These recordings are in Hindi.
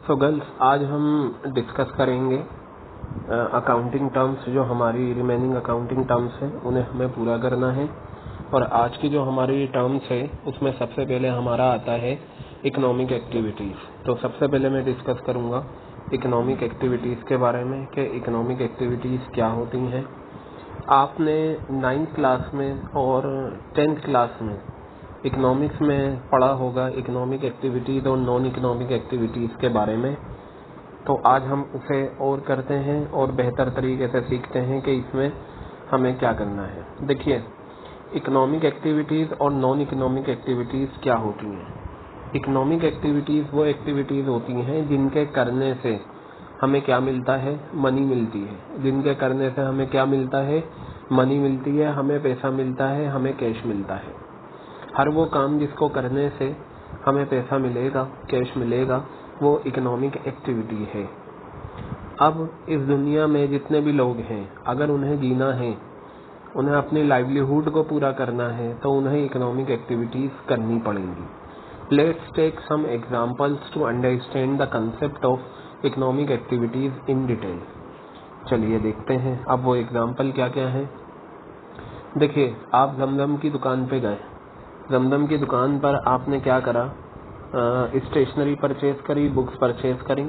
सो गर्ल्स, आज हम डिस्कस करेंगे अकाउंटिंग टर्म्स। जो हमारी रिमेनिंग अकाउंटिंग टर्म्स हैं उन्हें हमें पूरा करना है। और आज की जो हमारी टर्म्स है उसमें सबसे पहले हमारा आता है इकोनॉमिक एक्टिविटीज़। तो सबसे पहले मैं डिस्कस करूंगा इकोनॉमिक एक्टिविटीज़ के बारे में कि इकोनॉमिक एक्टिविटीज़ क्या होती हैं। आपने 9th क्लास में और 10th क्लास में इकोनॉमिक्स में पढ़ा होगा इकोनॉमिक एक्टिविटीज़ और नॉन इकोनॉमिक एक्टिविटीज़ के बारे में। तो आज हम उसे और करते हैं और बेहतर तरीके से सीखते हैं कि इसमें हमें क्या करना है। देखिए, इकोनॉमिक एक्टिविटीज़ और नॉन इकोनॉमिक एक्टिविटीज़ क्या होती हैं। इकोनॉमिक एक्टिविटीज़ वो एक्टिविटीज़ होती हैं जिनके करने से हमें क्या मिलता है, मनी मिलती है। जिनके करने से हमें क्या मिलता है, मनी मिलती है, हमें पैसा मिलता है, हमें कैश मिलता है। हर वो काम जिसको करने से हमें पैसा मिलेगा, कैश मिलेगा, वो इकोनॉमिक एक्टिविटी है। अब इस दुनिया में जितने भी लोग हैं, अगर उन्हें जीना है, उन्हें अपनी लाइवलीहुड को पूरा करना है, तो उन्हें इकोनॉमिक एक्टिविटीज़ करनी पड़ेंगी। Let's take some examples to understand the concept of economic activities in detail. चलिए देखते हैं अब वो एग्जांपल क्या क्या है। देखिए, आप जमजम की दुकान पे गए। जमजम की दुकान पर आपने क्या करा, स्टेशनरी परचेज करी, बुक्स परचेज करी।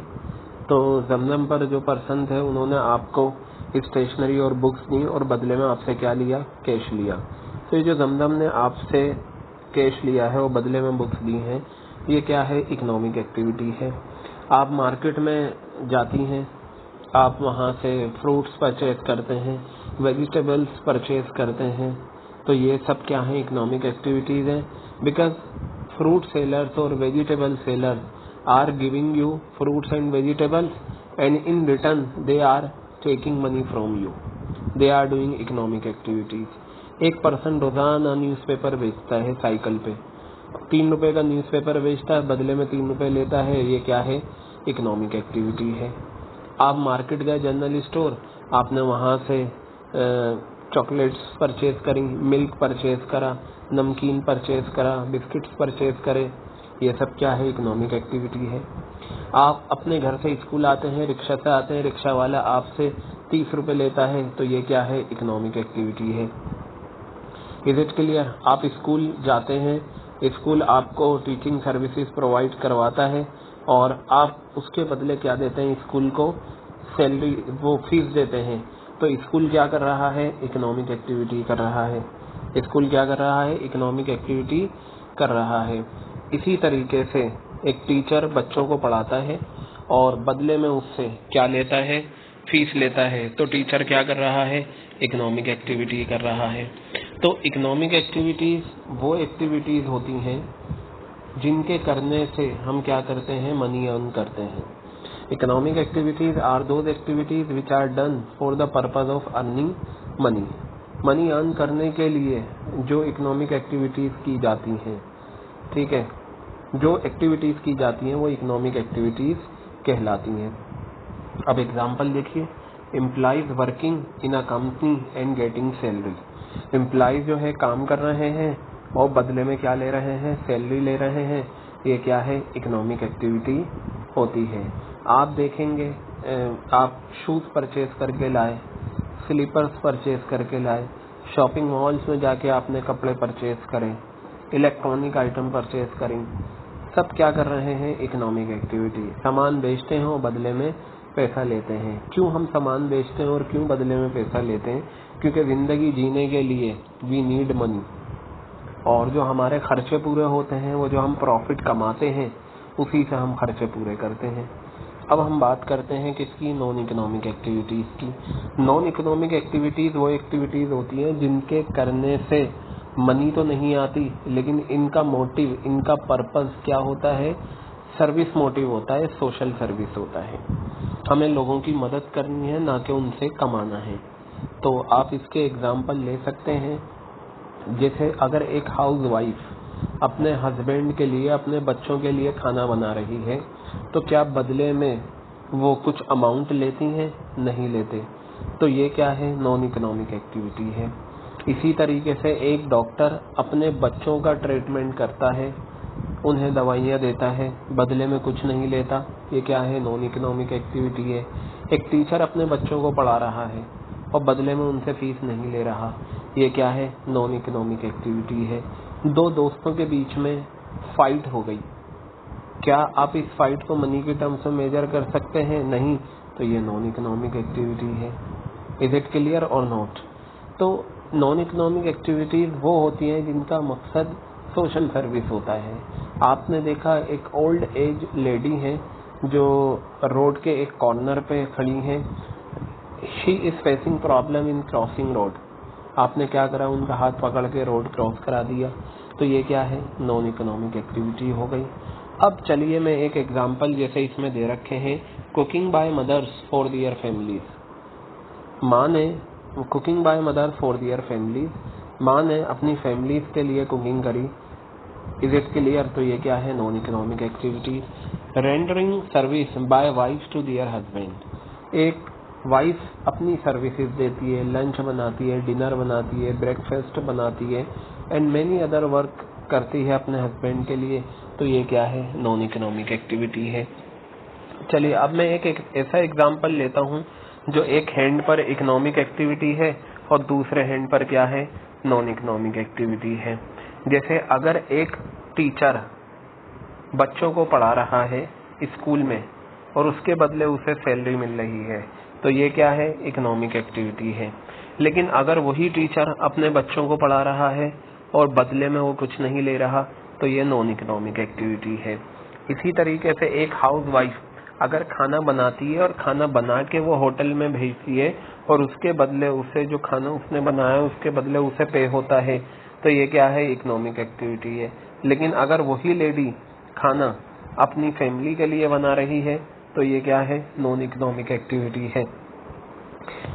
तो जमजम पर जो पर्सन थे उन्होंने आपको स्टेशनरी और बुक्स दी और बदले में आपसे क्या लिया, कैश लिया। तो ये जो जमजम ने आपसे कैश लिया है और बदले में बुक्स दी हैं, ये क्या है, इकोनॉमिक एक्टिविटी है। आप मार्केट में जाती हैं, आप वहाँ से फ्रूट्स परचेज करते हैं, वेजिटेबल्स परचेज करते हैं। तो ये सब क्या है, इकोनॉमिक एक्टिविटीज़ हैं। बिकॉज फ्रूट सेलर्स और vegetable sellers are giving you fruits and vegetables and in return they are taking money from you. They are doing economic activities. एक पर्सन रोजाना न्यूज़पेपर बेचता है साइकिल पे, 3 रुपए का न्यूज़पेपर बेचता है, बदले में 3 रुपए लेता है। ये क्या है, इकोनॉमिक एक्टिविटी है। आप मार्केट गए, जनरल स्टोर, आपने वहाँ से चॉकलेट्स परचेज करी, मिल्क परचेज करा, नमकीन परचेज करा, बिस्किट्स परचेज करे। ये सब क्या है, इकोनॉमिक एक्टिविटी है। आप अपने घर से स्कूल आते हैं, रिक्शा से आते हैं, रिक्शा वाला आपसे 30 रुपए लेता है। तो ये क्या है, इकोनॉमिक एक्टिविटी है। Is it clear? आप स्कूल जाते हैं, स्कूल आपको टीचिंग सर्विसेज प्रोवाइड करवाता है और आप उसके बदले क्या देते हैं, स्कूल को सैलरी, वो फीस देते हैं। तो स्कूल क्या कर रहा है, इकोनॉमिक एक्टिविटी कर रहा है। स्कूल क्या कर रहा है, इकोनॉमिक एक्टिविटी कर रहा है। इसी तरीके से एक टीचर बच्चों को पढ़ाता है और बदले में उससे क्या लेता है, फीस लेता है। तो टीचर क्या कर रहा है, इकोनॉमिक एक्टिविटी कर रहा है। तो इकोनॉमिक एक्टिविटीज वो एक्टिविटीज होती हैं जिनके करने से हम क्या करते हैं, मनी अर्न करते हैं। Economic activities are those activities which are done for the purpose of earning money. Money earn करने के लिए जो इकोनॉमिक एक्टिविटीज की जाती हैं, ठीक है, जो एक्टिविटीज की जाती हैं वो इकोनॉमिक एक्टिविटीज कहलाती हैं। अब एग्जांपल देखिए, employees working in a company and getting salary. Employees जो है काम कर रहे हैं और बदले में क्या ले रहे हैं, सैलरी ले रहे हैं। ये क्या है, इकोनॉमिक एक्टिविटी होती है। आप देखेंगे, आप शूज परचेज करके लाए, स्लीपर्स परचेज करके लाए, शॉपिंग मॉल्स में जाके आपने कपड़े परचेज करें, इलेक्ट्रॉनिक आइटम परचेज करें। सब क्या कर रहे हैं, इकोनॉमिक एक्टिविटी। सामान बेचते हैं और बदले में पैसा लेते हैं। क्यों हम सामान बेचते हैं और क्यों बदले में पैसा लेते हैं? क्योंकि जिंदगी जीने के लिए वी नीड मनी, और जो हमारे खर्चे पूरे होते हैं, वो जो हम प्रॉफिट कमाते हैं, उसी से हम खर्चे पूरे करते हैं। अब हम बात करते हैं किसकी, नॉन इकोनॉमिक एक्टिविटीज की। नॉन इकोनॉमिक एक्टिविटीज वो एक्टिविटीज होती हैं जिनके करने से मनी तो नहीं आती, लेकिन इनका मोटिव, इनका पर्पस क्या होता है, सर्विस मोटिव होता है, सोशल सर्विस होता है। हमें लोगों की मदद करनी है, ना कि उनसे कमाना है। तो आप इसके एग्जाम्पल ले सकते हैं। जैसे अगर एक हाउस वाइफ अपने हस्बैंड के लिए, अपने बच्चों के लिए खाना बना रही है, तो क्या बदले में वो कुछ अमाउंट लेती हैं? नहीं लेते। तो ये क्या है, नॉन इकोनॉमिक एक्टिविटी है। इसी तरीके से एक डॉक्टर अपने बच्चों का ट्रीटमेंट करता है, उन्हें दवाइयाँ देता है, बदले में कुछ नहीं लेता, ये क्या है? नॉन इकोनॉमिक एक्टिविटी है। एक टीचर अपने बच्चों को पढ़ा रहा है और बदले में उनसे फीस नहीं ले रहा, ये क्या है? नॉन इकोनॉमिक एक्टिविटी है। दो दोस्तों के बीच में फाइट हो गई, क्या आप इस फाइट को मनी के टर्म्स में मेजर कर सकते हैं? नहीं, तो ये नॉन इकोनॉमिक एक्टिविटी है। इज इट क्लियर और नॉट? तो नॉन इकोनॉमिक एक्टिविटीज वो होती हैं जिनका मकसद सोशल सर्विस होता है। आपने देखा एक ओल्ड एज लेडी है जो रोड के एक कॉर्नर पे खड़ी है, she is facing problem in crossing road. आपने क्या करा? उनका हाथ पकड़ के रोड क्रॉस करा दिया, तो ये क्या है? नॉन इकोनॉमिक एक्टिविटी हो गई। अब चलिए मैं एक एग्जांपल जैसे इसमें दे रखे हैं, cooking by mothers for their families. माँ ने cooking by mother for their families, माँ ने अपनी फैमिलीज के लिए कुकिंग करी। Is it clear? तो ये क्या है? Non economic activity. Rendering service by wife to their husband, एक वाइफ अपनी सर्विसेज देती है, लंच बनाती है, डिनर बनाती है, ब्रेकफास्ट बनाती है एंड मेनी अदर वर्क करती है अपने हस्बैंड के लिए, तो ये क्या है? नॉन इकोनॉमिक एक्टिविटी है। चलिए अब मैं एक ऐसा एग्जांपल लेता हूँ जो एक हैंड पर इकोनॉमिक एक्टिविटी है और दूसरे हैंड पर क्या है? नॉन इकोनॉमिक एक्टिविटी है। जैसे अगर एक टीचर बच्चों को पढ़ा रहा है स्कूल में और उसके बदले उसे सैलरी मिल रही है, तो ये क्या है? इकोनॉमिक एक्टिविटी है। लेकिन अगर वही टीचर अपने बच्चों को पढ़ा रहा है और बदले में वो कुछ नहीं ले रहा, तो ये नॉन इकोनॉमिक एक्टिविटी है। इसी तरीके से एक हाउस वाइफ अगर खाना बनाती है और खाना बना के वो होटल में भेजती है और उसके बदले उसे जो खाना उसने बनाया उसके बदले उसे पे होता है, तो ये क्या है? इकोनॉमिक एक्टिविटी है। लेकिन अगर वही लेडी खाना अपनी फैमिली के लिए बना रही है, तो ये क्या है? नॉन इकोनॉमिक एक्टिविटी है।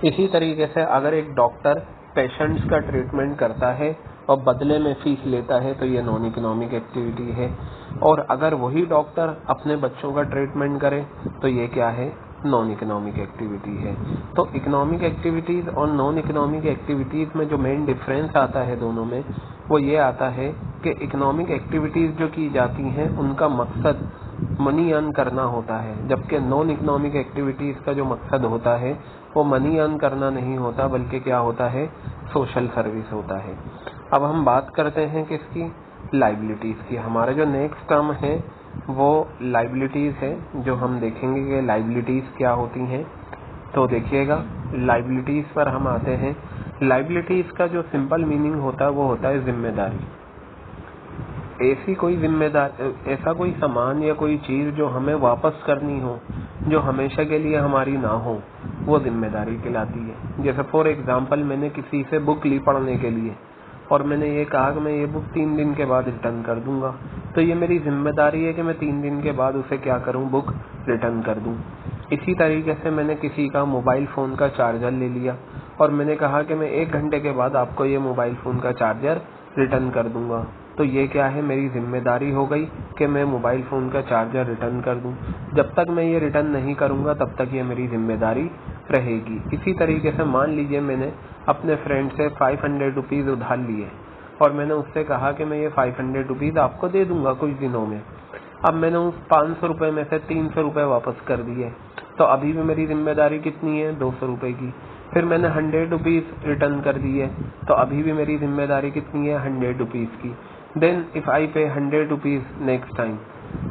इसी तरीके से अगर एक डॉक्टर पेशेंट्स का ट्रीटमेंट करता है और बदले में फीस लेता है, तो ये नॉन इकोनॉमिक एक्टिविटी है। और अगर वही डॉक्टर अपने बच्चों का ट्रीटमेंट करे, तो ये क्या है? नॉन इकोनॉमिक एक्टिविटी है। तो इकोनॉमिक एक्टिविटीज और नॉन इकोनॉमिक एक्टिविटीज में जो मेन डिफरेंस आता है दोनों में, वो ये आता है कि इकोनॉमिक एक्टिविटीज जो की जाती हैं उनका मकसद मनी अर्न करना होता है, जबकि नॉन इकोनॉमिक एक्टिविटीज का जो मकसद होता है वो मनी अर्न करना नहीं होता, बल्कि क्या होता है? सोशल सर्विस होता है। अब हम बात करते हैं किसकी? लाइबिलिटीज की। हमारा जो नेक्स्ट टर्म है वो लाइबिलिटीज है, जो हम देखेंगे कि लाइबिलिटीज क्या होती हैं। तो देखिएगा, लाइबिलिटीज पर हम आते हैं। लाइबिलिटीज का जो सिंपल मीनिंग होता है वो होता है जिम्मेदारी। ऐसी कोई जिम्मेदारी, ऐसा कोई सामान या कोई चीज जो हमें वापस करनी हो, जो हमेशा के लिए हमारी ना हो, वो जिम्मेदारी कहलाती है। जैसे फॉर एग्जांपल मैंने किसी से बुक ली पढ़ने के लिए और मैंने ये कहा कि मैं ये बुक 3 दिन के बाद रिटर्न कर दूंगा, तो ये मेरी जिम्मेदारी है कि मैं 3 दिन के बाद उसे क्या करूं? बुक रिटर्न कर दूं। इसी तरीके से मैंने किसी का मोबाइल फोन का चार्जर ले लिया और मैंने कहा कि मैं 1 घंटे के बाद आपको ये मोबाइल फोन का चार्जर रिटर्न कर दूंगा, तो ये क्या है? मेरी जिम्मेदारी हो गई कि मैं मोबाइल फोन का चार्जर रिटर्न कर दूं। जब तक मैं ये रिटर्न नहीं करूंगा तब तक ये मेरी जिम्मेदारी रहेगी। इसी तरीके से मान लीजिए मैंने अपने फ्रेंड से 500 रुपीज उधार लिए और मैंने उससे कहा कि मैं ये 500 रुपीज आपको दे दूंगा कुछ दिनों में। अब मैंने उस 500 रुपए में से 300 रुपए वापस कर दिए, तो अभी भी मेरी जिम्मेदारी कितनी है? 200 रुपए की। फिर मैंने 100 रुपीज रिटर्न कर दिए, तो अभी भी मेरी जिम्मेदारी कितनी है? 100 रुपीज की। देन इफ आई पे 100 रुपीज नेक्स्ट टाइम,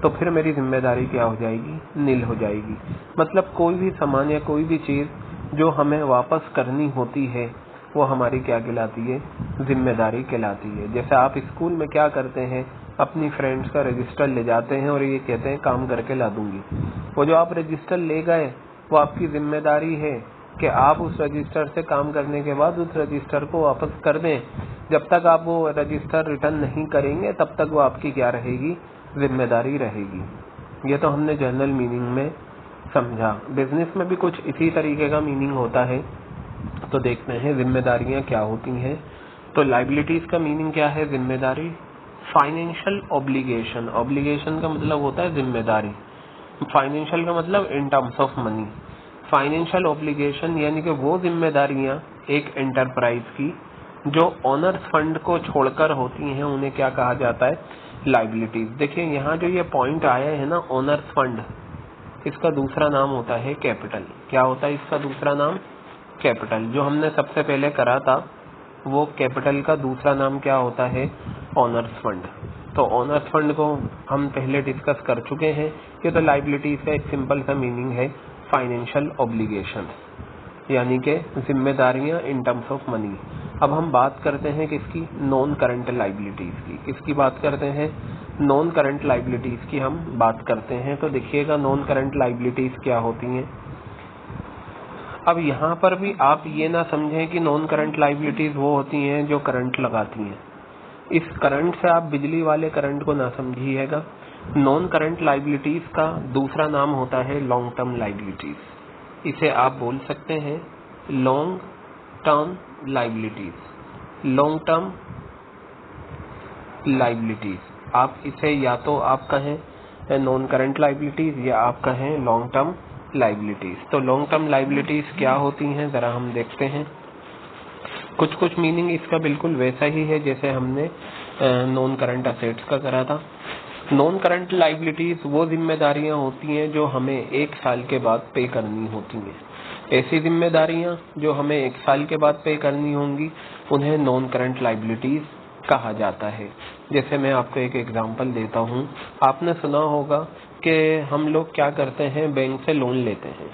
तो फिर मेरी जिम्मेदारी क्या हो जाएगी? नील हो जाएगी। मतलब कोई भी सामान या कोई भी चीज जो हमें वापस करनी होती है वो हमारी क्या कहलाती है? जिम्मेदारी कहलाती है। जैसे आप स्कूल में क्या करते हैं? अपनी फ्रेंड्स का रजिस्टर ले जाते हैं और ये कहते हैं काम करके ला दूंगी। वो जो आप रजिस्टर ले गए वो आपकी जिम्मेदारी है कि आप उस रजिस्टर से काम करने के बाद उस रजिस्टर को वापस कर दें। जब तक आप वो रजिस्टर रिटर्न नहीं करेंगे तब तक वो आपकी क्या रहेगी? जिम्मेदारी रहेगी। ये तो हमने जनरल मीनिंग में समझा। बिजनेस में भी कुछ इसी तरीके का मीनिंग होता है। तो देखते हैं जिम्मेदारियां क्या होती हैं। तो लाइबिलिटीज का मीनिंग क्या है? जिम्मेदारी। फाइनेंशियल ऑब्लिगेशन, ऑब्लिगेशन का मतलब होता है जिम्मेदारी, फाइनेंशियल का मतलब in terms of money. Financial obligation यानी कि वो जिम्मेदारियां एक एंटरप्राइज की जो ओनर्स फंड को छोड़कर होती हैं, उन्हें क्या कहा जाता है? लाइबिलिटीज। देखिए यहाँ जो ये पॉइंट आया है ना, ओनर्स फंड, इसका दूसरा नाम होता है कैपिटल। क्या होता है इसका दूसरा नाम? कैपिटल। जो हमने सबसे पहले करा था वो कैपिटल का दूसरा नाम क्या होता है? Owner's fund. तो ओनर्स फंड को हम पहले डिस्कस कर चुके हैं। ये तो लाइबिलिटीज का एक सिंपल सा मीनिंग है, फाइनेंशियल ऑब्लिगेशन, यानी कि जिम्मेदारियां इन टर्म्स ऑफ मनी। अब हम बात करते हैं किसकी? नॉन करंट लाइबिलिटीज की। किसकी बात करते हैं? नॉन करंट लाइबिलिटीज की हम बात करते हैं। तो देखिएगा नॉन करंट लाइबिलिटीज क्या होती हैं। अब यहाँ पर भी आप ये ना समझें कि नॉन करंट लाइबिलिटीज वो होती हैं जो करंट लगाती हैं। इस करंट से आप बिजली वाले करंट को ना समझिएगा। नॉन करंट लाइबिलिटीज का दूसरा नाम होता है लॉन्ग टर्म लाइबिलिटीज। इसे आप बोल सकते हैं long term liabilities. Long term liabilities, आप इसे या तो आप कहें नॉन करंट लाइबिलिटीज या आप कहें लॉन्ग टर्म लाइबिलिटीज। तो लॉन्ग टर्म लाइबिलिटीज क्या होती हैं जरा हम देखते हैं। कुछ कुछ मीनिंग इसका बिल्कुल वैसा ही है जैसे हमने नॉन करंट असेट्स का करा था। नॉन करंट लाइबिलिटीज वो जिम्मेदारियां होती हैं जो हमें 1 साल के बाद पे करनी होती हैं। ऐसी जिम्मेदारियां जो हमें 1 साल के बाद पे करनी होंगी उन्हें नॉन करंट लाइबिलिटीज कहा जाता है। जैसे मैं आपको एक एग्जांपल देता हूं। आपने सुना होगा कि हम लोग क्या करते हैं, बैंक से लोन लेते हैं।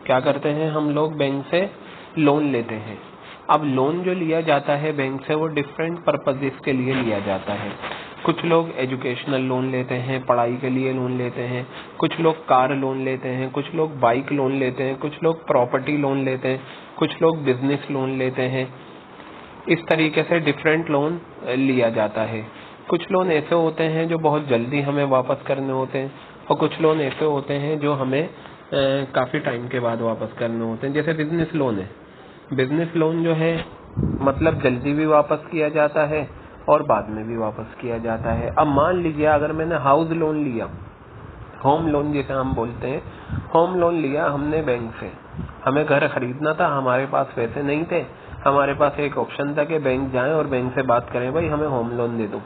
क्या करते हैं हम लोग? बैंक से लोन लेते हैं। अब लोन जो लिया जाता है बैंक से वो डिफरेंट पर्पजेस के लिए लिया जाता है। कुछ लोग एजुकेशनल लोन लेते हैं, पढ़ाई के लिए लोन लेते हैं। कुछ लोग कार लोन लेते हैं, कुछ लोग बाइक लोन लेते हैं, कुछ लोग प्रॉपर्टी लोन लेते हैं, कुछ लोग बिजनेस लोन लेते हैं। इस तरीके से डिफरेंट लोन लिया जाता है। कुछ लोन ऐसे होते हैं जो बहुत जल्दी हमें वापस करने होते हैं और कुछ लोन ऐसे होते हैं जो हमें काफी टाइम के बाद वापस करने होते हैं। जैसे बिजनेस लोन है। बिजनेस लोन जो है मतलब जल्दी भी वापस किया जाता है और बाद में भी वापस किया जाता है। अब मान लीजिए अगर मैंने हाउस लोन लिया, होम लोन जिसे हम बोलते हैं, होम लोन लिया हमने बैंक से। हमें घर खरीदना था, हमारे पास पैसे नहीं थे। हमारे पास एक ऑप्शन था कि बैंक जाएं और बैंक से बात करें, भाई हमें होम लोन दे दो।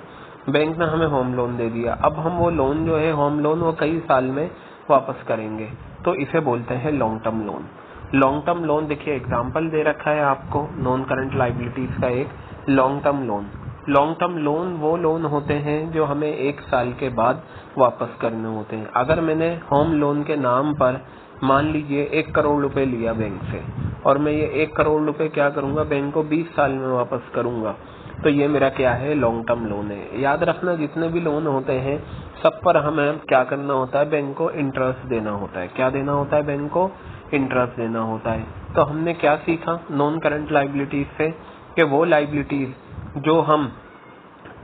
बैंक ने हमें होम लोन दे दिया। अब हम वो लोन जो है होम लोन वो कई साल में वापस करेंगे, तो इसे बोलते हैं long term loan. Long term loan देखिए एग्जाम्पल दे रखा है आपको नॉन करंट लाइबिलिटीज का एक long term loan. Long term loan वो लोन होते हैं जो हमें 1 साल के बाद वापस करने होते हैं। अगर मैंने होम लोन के नाम पर मान लीजिए 1 करोड़ रुपए लिया बैंक से और मैं ये 1 करोड़ रुपए क्या करूंगा, बैंक को 20 साल में वापस करूंगा, तो ये मेरा क्या है? लॉन्ग टर्म लोन है। याद रखना जितने भी लोन होते हैं सब पर हमें क्या करना होता है? बैंक को इंटरेस्ट देना होता है। क्या देना होता है? बैंक को इंटरेस्ट देना होता है। तो हमने क्या सीखा नॉन करंट लाइबिलिटीज से कि वो लाइबिलिटीज जो हम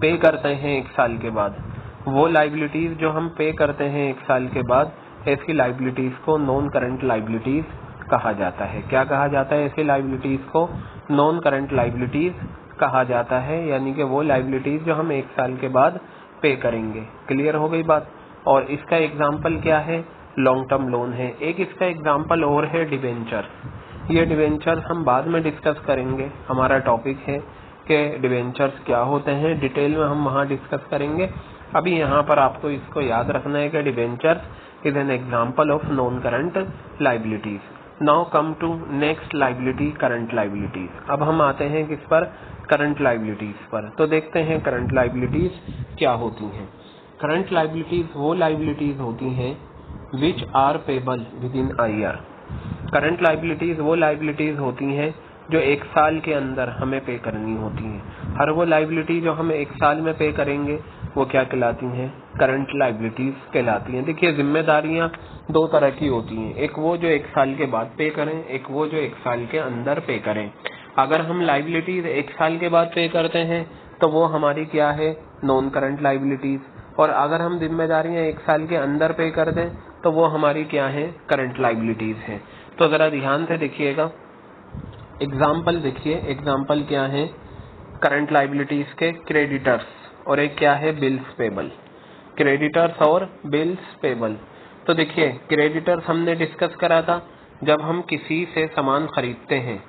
पे करते हैं 1 साल के बाद, वो लाइबिलिटीज जो हम पे करते हैं 1 साल के बाद, ऐसी लाइबिलिटीज को नॉन करंट लाइबिलिटीज कहा जाता है। क्या कहा जाता है? ऐसी लाइबिलिटीज को नॉन करंट लाइबिलिटीज कहा जाता है, यानी कि वो लाइबिलिटीज जो हम 1 साल के बाद पे करेंगे। क्लियर हो गई बात? और इसका एग्जाम्पल क्या है? लॉन्ग टर्म लोन है। एक इसका एग्जाम्पल और है डिवेंचर्स। ये डिवेंचर्स हम बाद में डिस्कस करेंगे। हमारा टॉपिक है कि डिवेंचर्स क्या होते हैं, डिटेल में हम वहाँ डिस्कस करेंगे। अभी यहाँ पर आपको इसको याद रखना है कि debentures is an example of non current liabilities. Now come to next liability, current liabilities. अब हम आते हैं किस पर? करंट लाइबिलिटीज पर। तो देखते हैं करंट लाइबिलिटीज क्या होती हैं। करंट लाइबिलिटीज वो लाइबिलिटीज होती हैं which are payable within a year. Current liabilities वो लाइबिलिटीज होती हैं जो 1 साल के अंदर हमें पे करनी होती हैं। हर वो लाइबिलिटी जो हम 1 साल में पे करेंगे वो क्या कहलाती हैं? करंट लाइबिलिटीज कहलाती हैं। देखिए जिम्मेदारियां 2 तरह की होती हैं, एक वो जो 1 साल के बाद पे करें, एक वो जो 1 साल के अंदर पे करें। अगर हम लाइबिलिटीज 1 साल के बाद पे करते हैं तो वो हमारी क्या है? Non current liabilities. और अगर हम जिम्मेदारियां 1 साल के अंदर पे कर दें तो वो हमारी क्या है? करंट लाइबिलिटीज है। तो जरा ध्यान से देखिएगा, एग्जाम्पल देखिए। एग्जाम्पल क्या है? करंट लाइबिलिटीज के क्रेडिटर्स और एक क्या है? Bills payable. क्रेडिटर्स और बिल्स पेबल। तो देखिए क्रेडिटर्स हमने डिस्कस करा था जब हम किसी से सामान खरीदते हैं,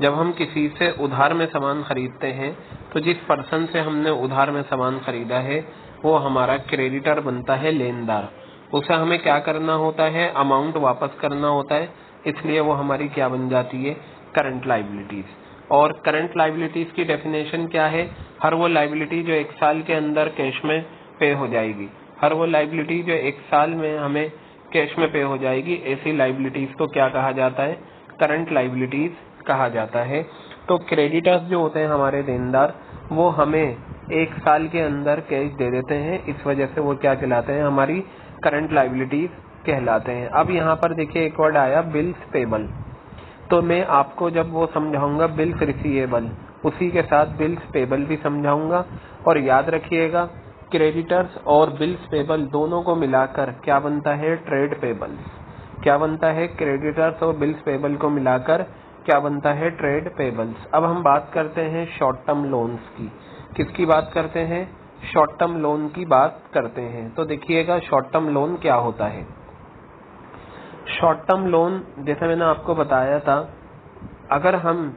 जब हम किसी से उधार में सामान खरीदते हैं तो जिस पर्सन से हमने उधार में सामान खरीदा है वो हमारा क्रेडिटर बनता है, लेनदार। उसे हमें क्या करना होता है, अमाउंट वापस करना होता है, इसलिए वो हमारी क्या बन जाती है, करंट लाइबिलिटीज। और करंट लाइबिलिटीज की डेफिनेशन क्या है, हर वो लाइबिलिटी जो 1 साल के अंदर कैश में पे हो जाएगी, हर वो लाइबिलिटी जो 1 साल में हमें कैश में पे हो जाएगी, ऐसी लाइबिलिटीज को क्या कहा जाता है, करंट लाइबिलिटीज कहा जाता है। तो क्रेडिटर्स जो होते हैं हमारे देनदार, वो हमें 1 साल के अंदर कैश दे देते हैं, इस वजह से वो क्या कहलाते हैं, हमारी करंट लाइबिलिटीज कहलाते हैं। अब यहाँ पर देखिए एक वर्ड आया बिल्स पेबल, तो मैं आपको जब वो समझाऊंगा बिल्स रिसीवेबल, उसी के साथ बिल्स पेबल भी समझाऊंगा। और याद रखिएगा क्रेडिटर्स और बिल्स पेबल दोनों को मिलाकर क्या बनता है, ट्रेड पेबल्स। क्या बनता है, क्रेडिटर्स और बिल्स पेबल को मिलाकर क्या बनता है, ट्रेड पेबल्स। अब हम बात करते हैं शॉर्ट टर्म लोन्स की। किसकी बात करते हैं, शॉर्ट टर्म लोन की बात करते हैं। तो देखिएगा शॉर्ट टर्म लोन क्या होता है। शॉर्ट टर्म लोन जैसे मैंने आपको बताया था, अगर हम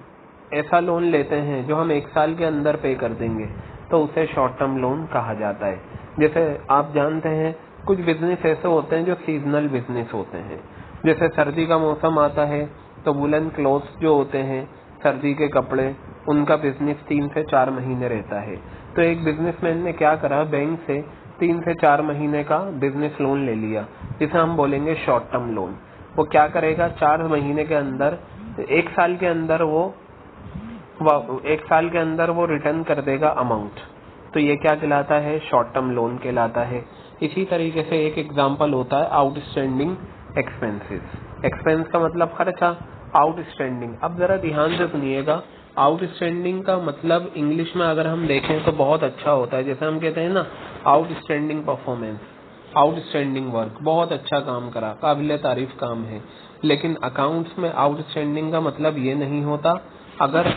ऐसा लोन लेते हैं जो हम 1 साल के अंदर पे कर देंगे तो उसे शॉर्ट टर्म लोन कहा जाता है। जैसे आप जानते हैं कुछ बिजनेस ऐसे होते हैं जो सीजनल बिजनेस होते हैं, जैसे सर्दी का मौसम आता है तो वुलन क्लोथ्स जो होते हैं, सर्दी के कपड़े, उनका बिजनेस 3 से 4 महीने रहता है। तो एक बिजनेसमैन ने क्या करा, बैंक से 3 से 4 महीने का बिजनेस लोन ले लिया, जिसे हम बोलेंगे शॉर्ट टर्म लोन। वो क्या करेगा, 4 महीने के अंदर, 1 साल के अंदर वो रिटर्न कर देगा अमाउंट। तो ये क्या कहलाता है, शॉर्ट टर्म लोन कहलाता है। इसी तरीके से एक एग्जांपल होता है आउटस्टैंडिंग एक्सपेंसेस। एक्सपेंस का मतलब खर्चा, आउटस्टैंडिंग। अब जरा ध्यान से सुनिएगा, आउटस्टैंडिंग का मतलब इंग्लिश में अगर हम देखें तो बहुत अच्छा होता है। जैसे हम कहते हैं ना, आउटस्टैंडिंग परफॉर्मेंस, आउटस्टैंडिंग वर्क, बहुत अच्छा काम करा, काबिले तारीफ काम है। लेकिन अकाउंट्स में आउटस्टैंडिंग का मतलब ये नहीं होता। अगर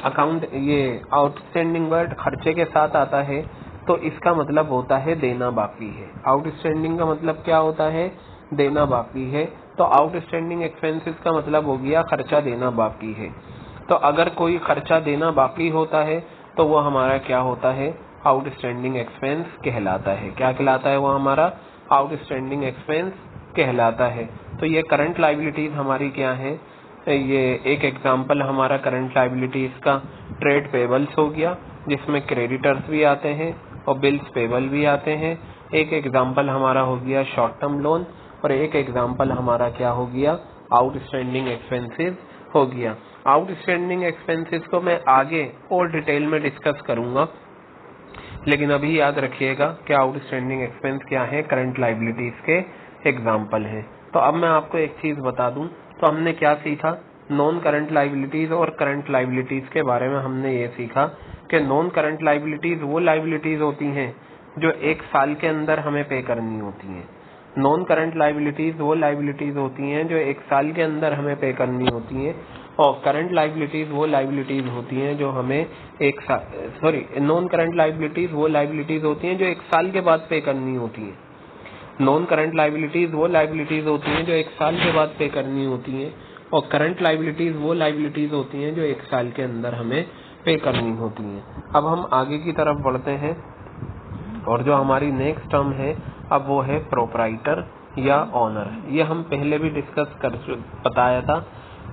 ये आउटस्टैंडिंग वर्ड खर्चे के साथ आता है तो इसका मतलब होता है देना बाकी है। आउटस्टैंडिंग का मतलब क्या होता है, देना बाकी है। तो आउटस्टैंडिंग एक्सपेंसेस का मतलब हो गया खर्चा देना बाकी है। तो अगर कोई खर्चा देना बाकी होता है तो वो हमारा क्या होता है, आउटस्टैंडिंग एक्सपेंस कहलाता है। क्या कहलाता है, वो हमारा आउटस्टैंडिंग एक्सपेंस कहलाता है। तो ये करंट लाइबिलिटीज हमारी क्या है, ये एक एग्जांपल हमारा करंट लाइबिलिटीज का ट्रेड पेबल्स हो गया, जिसमें क्रेडिटर्स भी आते हैं और बिल्स पेबल भी आते हैं। एक एग्जांपल हमारा हो गया शॉर्ट टर्म लोन, और एक एग्जांपल हमारा क्या हो गया, आउटस्टैंडिंग एक्सपेंसेस हो गया। आउटस्टैंडिंग एक्सपेंसेस को मैं आगे और डिटेल में डिस्कस करूंगा, लेकिन अभी याद रखिएगा कि आउटस्टैंडिंग एक्सपेंस क्या है, करंट लाइबिलिटीज के एग्जांपल है। तो अब मैं आपको एक चीज बता दूं, तो हमने क्या सीखा, नॉन करंट लाइबिलिटीज और करंट लाइबिलिटीज के बारे में हमने ये सीखा कि नॉन करंट लाइबिलिटीज वो लाइबिलिटीज होती हैं जो 1 साल के अंदर हमें पे करनी होती हैं। नॉन करंट लाइबिलिटीज वो लाइबिलिटीज होती हैं जो 1 साल के अंदर हमें पे करनी होती हैं, और करंट लाइबिलिटीज वो लाइबिलिटीज होती हैं जो हमें नॉन करंट लाइबिलिटीज वो लाइबिलिटीज होती हैं जो 1 साल के बाद पे करनी होती हैं। नॉन करंट लाइबिलिटीज वो लाइबिलिटीज होती हैं जो 1 साल के बाद पे करनी होती हैं, और करंट लाइबिलिटीज वो लाइबिलिटीज होती हैं जो 1 साल के अंदर हमें पे करनी होती हैं। अब हम आगे की तरफ बढ़ते हैं, और जो हमारी नेक्स्ट टर्म है अब वो है प्रोप्राइटर या ऑनर। ये हम पहले भी डिस्कस कर बताया था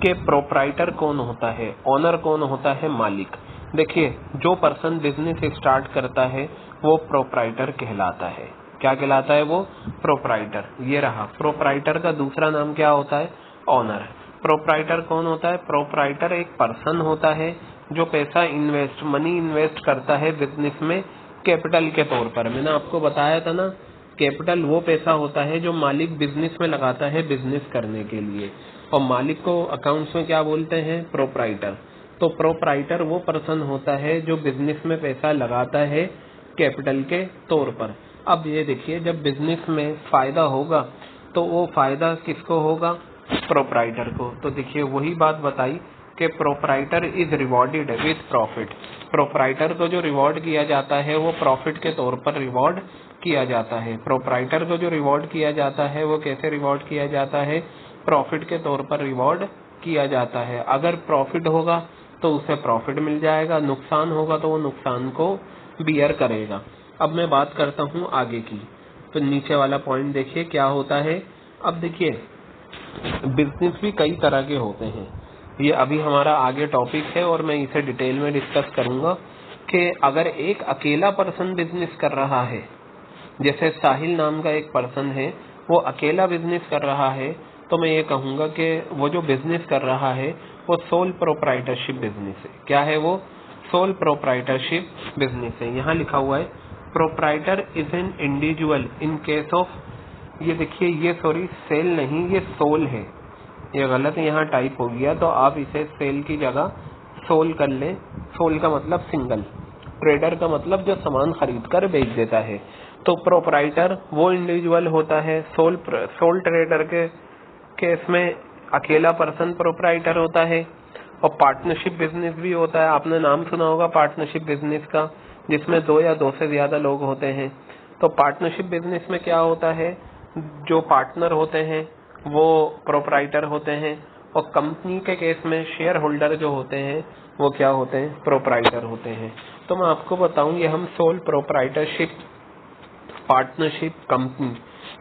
कि प्रोप्राइटर कौन होता है, ऑनर कौन होता है, मालिक। देखिए, जो पर्सन बिजनेस स्टार्ट करता है वो प्रोप्राइटर कहलाता है। क्या कहलाता है वो, प्रोप्राइटर। ये रहा, प्रोप्राइटर का दूसरा नाम क्या होता है, ऑनर। प्रोप्राइटर कौन होता है, प्रोप्राइटर एक पर्सन होता है जो पैसा मनी इन्वेस्ट करता है बिजनेस में कैपिटल के तौर पर। मैंने आपको बताया था ना, कैपिटल वो पैसा होता है जो मालिक बिजनेस में लगाता है बिजनेस करने के लिए, और मालिक को अकाउंट्स में क्या बोलते हैं, प्रोप्राइटर। तो प्रोप्राइटर वो पर्सन होता है जो बिजनेस में पैसा लगाता है कैपिटल के तौर पर। अब ये देखिए, जब बिजनेस में फायदा होगा तो वो फायदा किसको होगा, प्रोप्राइटर को। तो देखिए वही बात बताई कि proprietor is rewarded with profit. Proprietor को जो रिवॉर्ड किया जाता है वो प्रॉफिट के तौर पर रिवॉर्ड किया जाता है। प्रोप्राइटर को जो रिवॉर्ड किया जाता है वो कैसे रिवॉर्ड किया जाता है, प्रॉफिट के तौर पर रिवॉर्ड किया जाता है। अगर प्रॉफिट होगा तो उसे प्रॉफिट मिल जाएगा, नुकसान होगा तो वो नुकसान को बियर करेगा। अब मैं बात करता हूँ आगे की। तो नीचे वाला पॉइंट देखिए क्या होता है। अब देखिए बिजनेस भी कई तरह के होते हैं। ये अभी हमारा आगे टॉपिक है और मैं इसे डिटेल में डिस्कस करूंगा कि अगर एक अकेला पर्सन बिजनेस कर रहा है, जैसे साहिल नाम का एक पर्सन है, वो अकेला बिजनेस कर रहा है, तो मैं ये कहूँगा कि वो जो बिजनेस कर रहा है वो सोल प्रोप्राइटरशिप बिजनेस है। क्या है वो? सोल प्रोप्राइटरशिप बिजनेस है। यहाँ लिखा हुआ है proprietor is an individual in case of, ये देखिए ये सॉरी सेल नहीं, ये सोल है, ये गलत यहाँ टाइप हो गया, तो आप इसे सेल की जगह सोल कर लें। सोल का मतलब सिंगल, ट्रेडर का मतलब जो सामान खरीद कर बेच देता है। तो प्रोप्राइटर वो इंडिविजुअल होता है। सोल ट्रेडर के केस में अकेला पर्सन प्रोप्राइटर होता है। और पार्टनरशिप बिजनेस भी होता है, आपने नाम सुना होगा पार्टनरशिप बिजनेस का, जिसमें 2 या 2 से ज्यादा लोग होते हैं। तो पार्टनरशिप बिजनेस में क्या होता है, जो पार्टनर होते हैं वो प्रोप्राइटर होते हैं, और कंपनी के केस में शेयर होल्डर जो होते हैं वो क्या होते हैं? प्रोप्राइटर होते हैं। तो मैं आपको बताऊं, ये हम सोल प्रोप्राइटरशिप, पार्टनरशिप, कंपनी,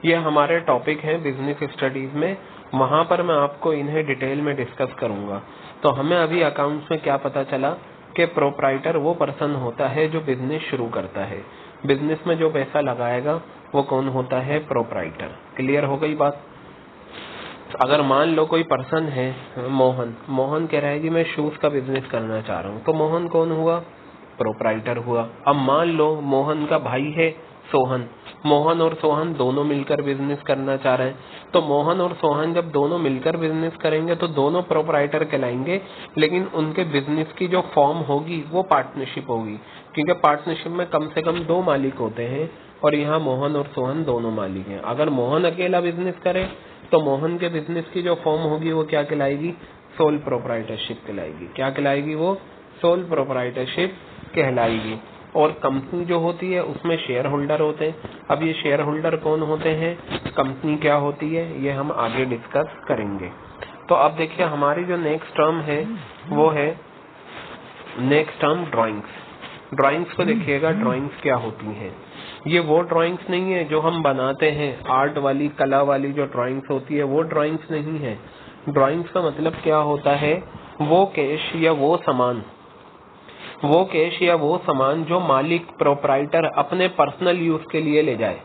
ये हमारे टॉपिक हैं बिजनेस स्टडीज में, वहां पर मैं आपको इन्हें डिटेल में डिस्कस करूंगा। तो हमें अभी अकाउंट्स में क्या पता चला कि प्रोप्राइटर वो पर्सन होता है जो बिजनेस शुरू करता है। बिजनेस में जो पैसा लगाएगा वो कौन होता है? प्रोप्राइटर। क्लियर हो गई बात? अगर मान लो कोई पर्सन है मोहन कह रहा है कि मैं शूज का बिजनेस करना चाह रहा हूँ, तो मोहन कौन हुआ? प्रोप्राइटर हुआ। अब मान लो मोहन का भाई है सोहन, मोहन और सोहन दोनों मिलकर बिजनेस करना चाह रहे हैं, तो मोहन और सोहन जब दोनों मिलकर बिजनेस करेंगे तो दोनों प्रोप्राइटर कहलाएंगे, लेकिन उनके बिजनेस की जो फॉर्म होगी वो पार्टनरशिप होगी, क्योंकि पार्टनरशिप में कम से कम 2 मालिक होते हैं और यहाँ मोहन और सोहन दोनों मालिक हैं। अगर मोहन अकेला बिजनेस करे तो मोहन के बिजनेस की जो फॉर्म होगी वो क्या कहलाएगी? सोल प्रोप्राइटरशिप कहलाएगी। क्या कहलाएगी? वो सोल प्रोप्राइटरशिप कहलाएगी। और कंपनी जो होती है उसमें शेयर होल्डर होते हैं। अब ये शेयर होल्डर कौन होते हैं, कंपनी क्या होती है, ये हम आगे डिस्कस करेंगे। तो अब देखिए हमारी जो नेक्स्ट टर्म है वो है नेक्स्ट टर्म ड्राइंग्स। ड्राइंग्स को देखिएगा, ड्राइंग्स क्या होती हैं। ये वो ड्राइंग्स नहीं है जो हम बनाते हैं, आर्ट वाली, कला वाली जो ड्राइंग्स होती है वो ड्राइंग्स नहीं है। ड्राइंग्स का मतलब क्या होता है? वो कैश या वो सामान जो मालिक प्रोप्राइटर अपने पर्सनल यूज के लिए ले जाए,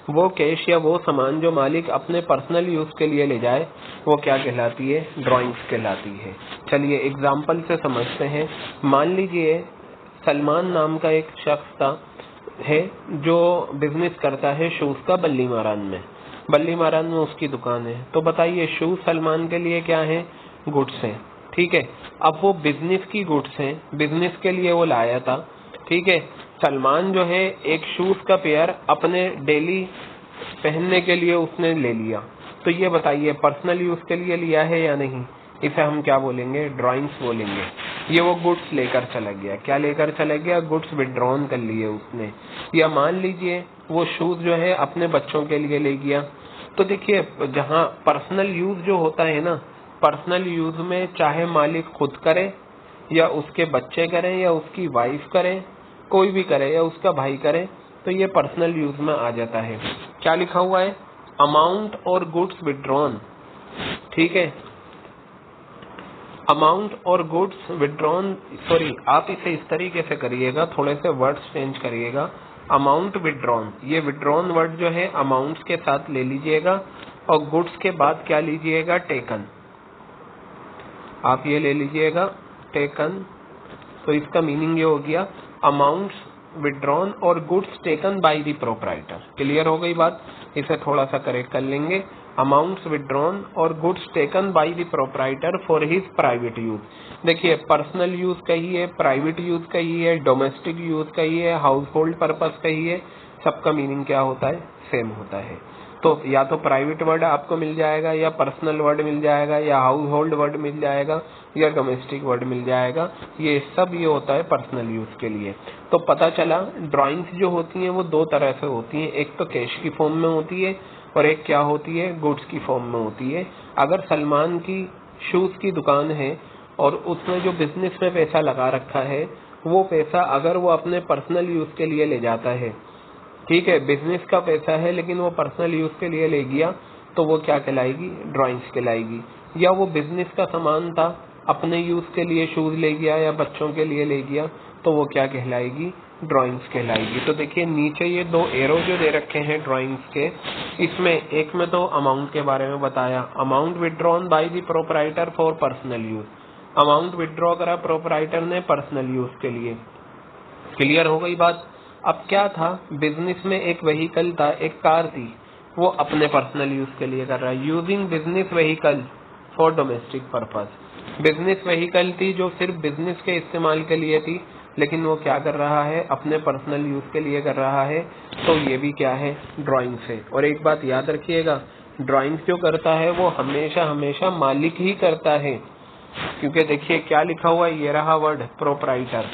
वो कैश या वो सामान जो मालिक अपने पर्सनल यूज के लिए ले जाए, वो क्या कहलाती है? ड्राइंग्स कहलाती है। चलिए एग्जाम्पल से समझते हैं। मान लीजिए सलमान नाम का एक शख्स है जो बिजनेस करता है शूज का बल्ली मारान में उसकी दुकान है। तो बताइए शूज सलमान के लिए क्या है? गुड्स है, ठीक है। अब वो बिजनेस की गुड्स है, बिजनेस के लिए वो लाया था, ठीक है। सलमान जो है एक शूज का पेयर अपने डेली पहनने के लिए उसने ले लिया, तो ये बताइए पर्सनल यूज के लिए लिया है या नहीं? इसे हम क्या बोलेंगे? ड्राइंग्स बोलेंगे। ये वो गुड्स लेकर चला गया। क्या लेकर चला गया? गुड्स विड्रॉन कर लिए उसने। या मान लीजिए वो शूज जो है अपने बच्चों के लिए ले गया। तो देखिए जहाँ पर्सनल यूज जो होता है ना, पर्सनल यूज में चाहे मालिक खुद करे या उसके बच्चे करें या उसकी वाइफ करे, कोई भी करे, या उसका भाई करे, तो ये पर्सनल यूज में आ जाता है। क्या लिखा हुआ है? अमाउंट और गुड्स विड्रॉन, ठीक है। अमाउंट और गुड्स विड्रॉन, सॉरी आप इसे इस तरीके से करिएगा, थोड़े से वर्ड्स चेंज करिएगा। अमाउंट विड्रॉन, ये विड्रॉन वर्ड जो है अमाउंट्स के साथ ले लीजिएगा और गुड्स के बाद क्या लीजिएगा? टेकन। आप ये ले लीजिएगा टेकन। तो इसका मीनिंग ये हो गया अमाउंट्स विड्रॉन और goods taken by the proprietor. Clear हो गई बात? इसे थोड़ा सा करेक्ट कर लेंगे। अमाउंट्स विड्रॉन और goods taken by the proprietor for his private use. देखिए पर्सनल यूज कही है, प्राइवेट यूज कही है, डोमेस्टिक यूज कही है, हाउस होल्ड पर्पज कही है, सबका मीनिंग क्या होता है? सेम होता है। तो या तो प्राइवेट वर्ड आपको मिल जाएगा, या पर्सनल वर्ड मिल जाएगा, या हाउस होल्ड वर्ड मिल जाएगा, या डोमेस्टिक वर्ड मिल जाएगा। ये सब ये होता है पर्सनल यूज के लिए। तो पता चला ड्राइंग्स जो होती हैं वो 2 तरह से होती हैं, एक तो कैश की फॉर्म में होती है और एक क्या होती है? गुड्स की फॉर्म में होती है। अगर सलमान की शूज की दुकान है और उसने जो बिजनेस में पैसा लगा रखा है, वो पैसा अगर वो अपने पर्सनल यूज के लिए ले जाता है ठीक है, बिजनेस का पैसा है लेकिन वो पर्सनल यूज के लिए ले गया तो वो क्या कहलाएगी, ड्राइंग्स कहलाएगी। या वो बिजनेस का सामान था, अपने यूज के लिए शूज ले गया या बच्चों के लिए ले गया तो वो क्या कहलाएगी, ड्राइंग्स कहलाएगी। तो देखिए नीचे ये दो एरो जो दे रखे हैं ड्राइंग्स के, इसमें एक में तो अमाउंट के बारे में बताया, amount withdrawn by the proprietor for personal use, amount withdraw करा प्रोपराइटर ने पर्सनल यूज के लिए। क्लियर हो गई बात। अब क्या था, बिजनेस में एक व्हीकल था, एक कार थी, वो अपने पर्सनल यूज के लिए कर रहा है, using business vehicle for domestic purpose. Business vehicle थी जो सिर्फ बिजनेस के इस्तेमाल के लिए थी, लेकिन वो क्या कर रहा है, अपने पर्सनल यूज के लिए कर रहा है, तो ये भी क्या है, ड्राइंग है। और एक बात याद रखिएगा, ड्राइंग जो करता है वो हमेशा हमेशा मालिक ही करता है, क्योंकि देखिए क्या लिखा हुआ है, ये रहा वर्ड प्रोपराइटर।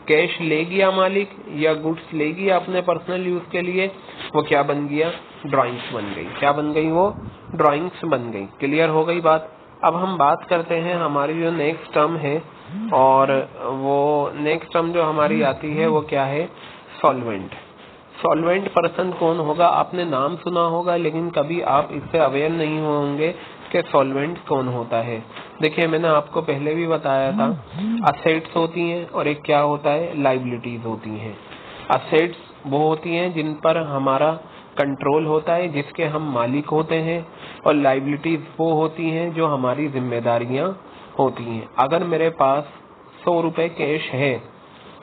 कैश ले गया मालिक या गुड्स ले गया अपने पर्सनल यूज के लिए, वो क्या बन गया, ड्राइंग्स बन गई। क्या बन गई, वो ड्राइंग्स बन गई। क्लियर हो गई बात। अब हम बात करते हैं हमारी जो नेक्स्ट टर्म है, और वो नेक्स्ट टर्म जो हमारी आती है वो क्या है, सॉल्वेंट। सॉल्वेंट पर्सन कौन होगा, आपने नाम सुना होगा लेकिन कभी आप इससे अवेयर नहीं होंगे कि सॉल्वेंट कौन होता है। देखिए मैंने आपको पहले भी बताया था, असेट्स होती हैं और एक क्या होता है, लाइबिलिटीज होती हैं। असेट्स वो होती हैं जिन पर हमारा कंट्रोल होता है, जिसके हम मालिक होते हैं, और लाइबिलिटीज वो होती हैं जो हमारी जिम्मेदारियां होती हैं। अगर मेरे पास 100 रुपए कैश है,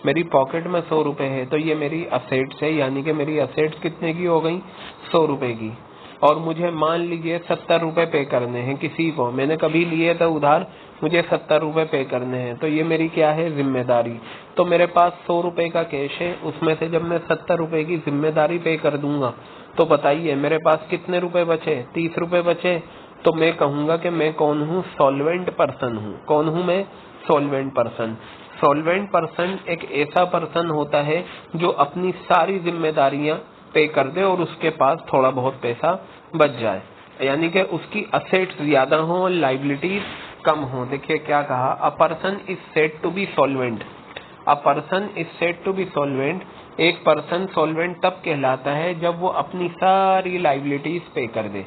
मेरी पॉकेट में 100 रुपए है, तो ये मेरी असेट्स है, यानी कि मेरी असेट्स कितने की हो गई, 100 रुपए की। और मुझे मान लीजिए 70 रुपए पे करने हैं किसी को, मैंने कभी लिए थे उधार, मुझे 70 रुपए पे करने हैं, तो ये मेरी क्या है, जिम्मेदारी। तो मेरे पास 100 रुपए का कैश है, उसमें से जब मैं 70 रुपए की जिम्मेदारी पे कर दूंगा तो बताइए मेरे पास कितने रुपए बचे, 30 रुपए बचे। तो मैं कहूंगा कि मैं कौन हूँ, सॉल्वेंट पर्सन हूँ। कौन हूँ मैं, सॉल्वेंट पर्सन। सॉल्वेंट पर्सन एक ऐसा पर्सन होता है जो अपनी सारी जिम्मेदारियां पे कर दे और उसके पास थोड़ा बहुत पैसा बच जाए, यानी कि उसकी असेट्स ज्यादा हो और लाइबिलिटीज कम हो। देखिए क्या कहा, a person is said to be solvent. A person is said to be solvent. एक पर्सन सॉल्वेंट तब कहलाता है जब वो अपनी सारी लाइबिलिटीज पे कर दे।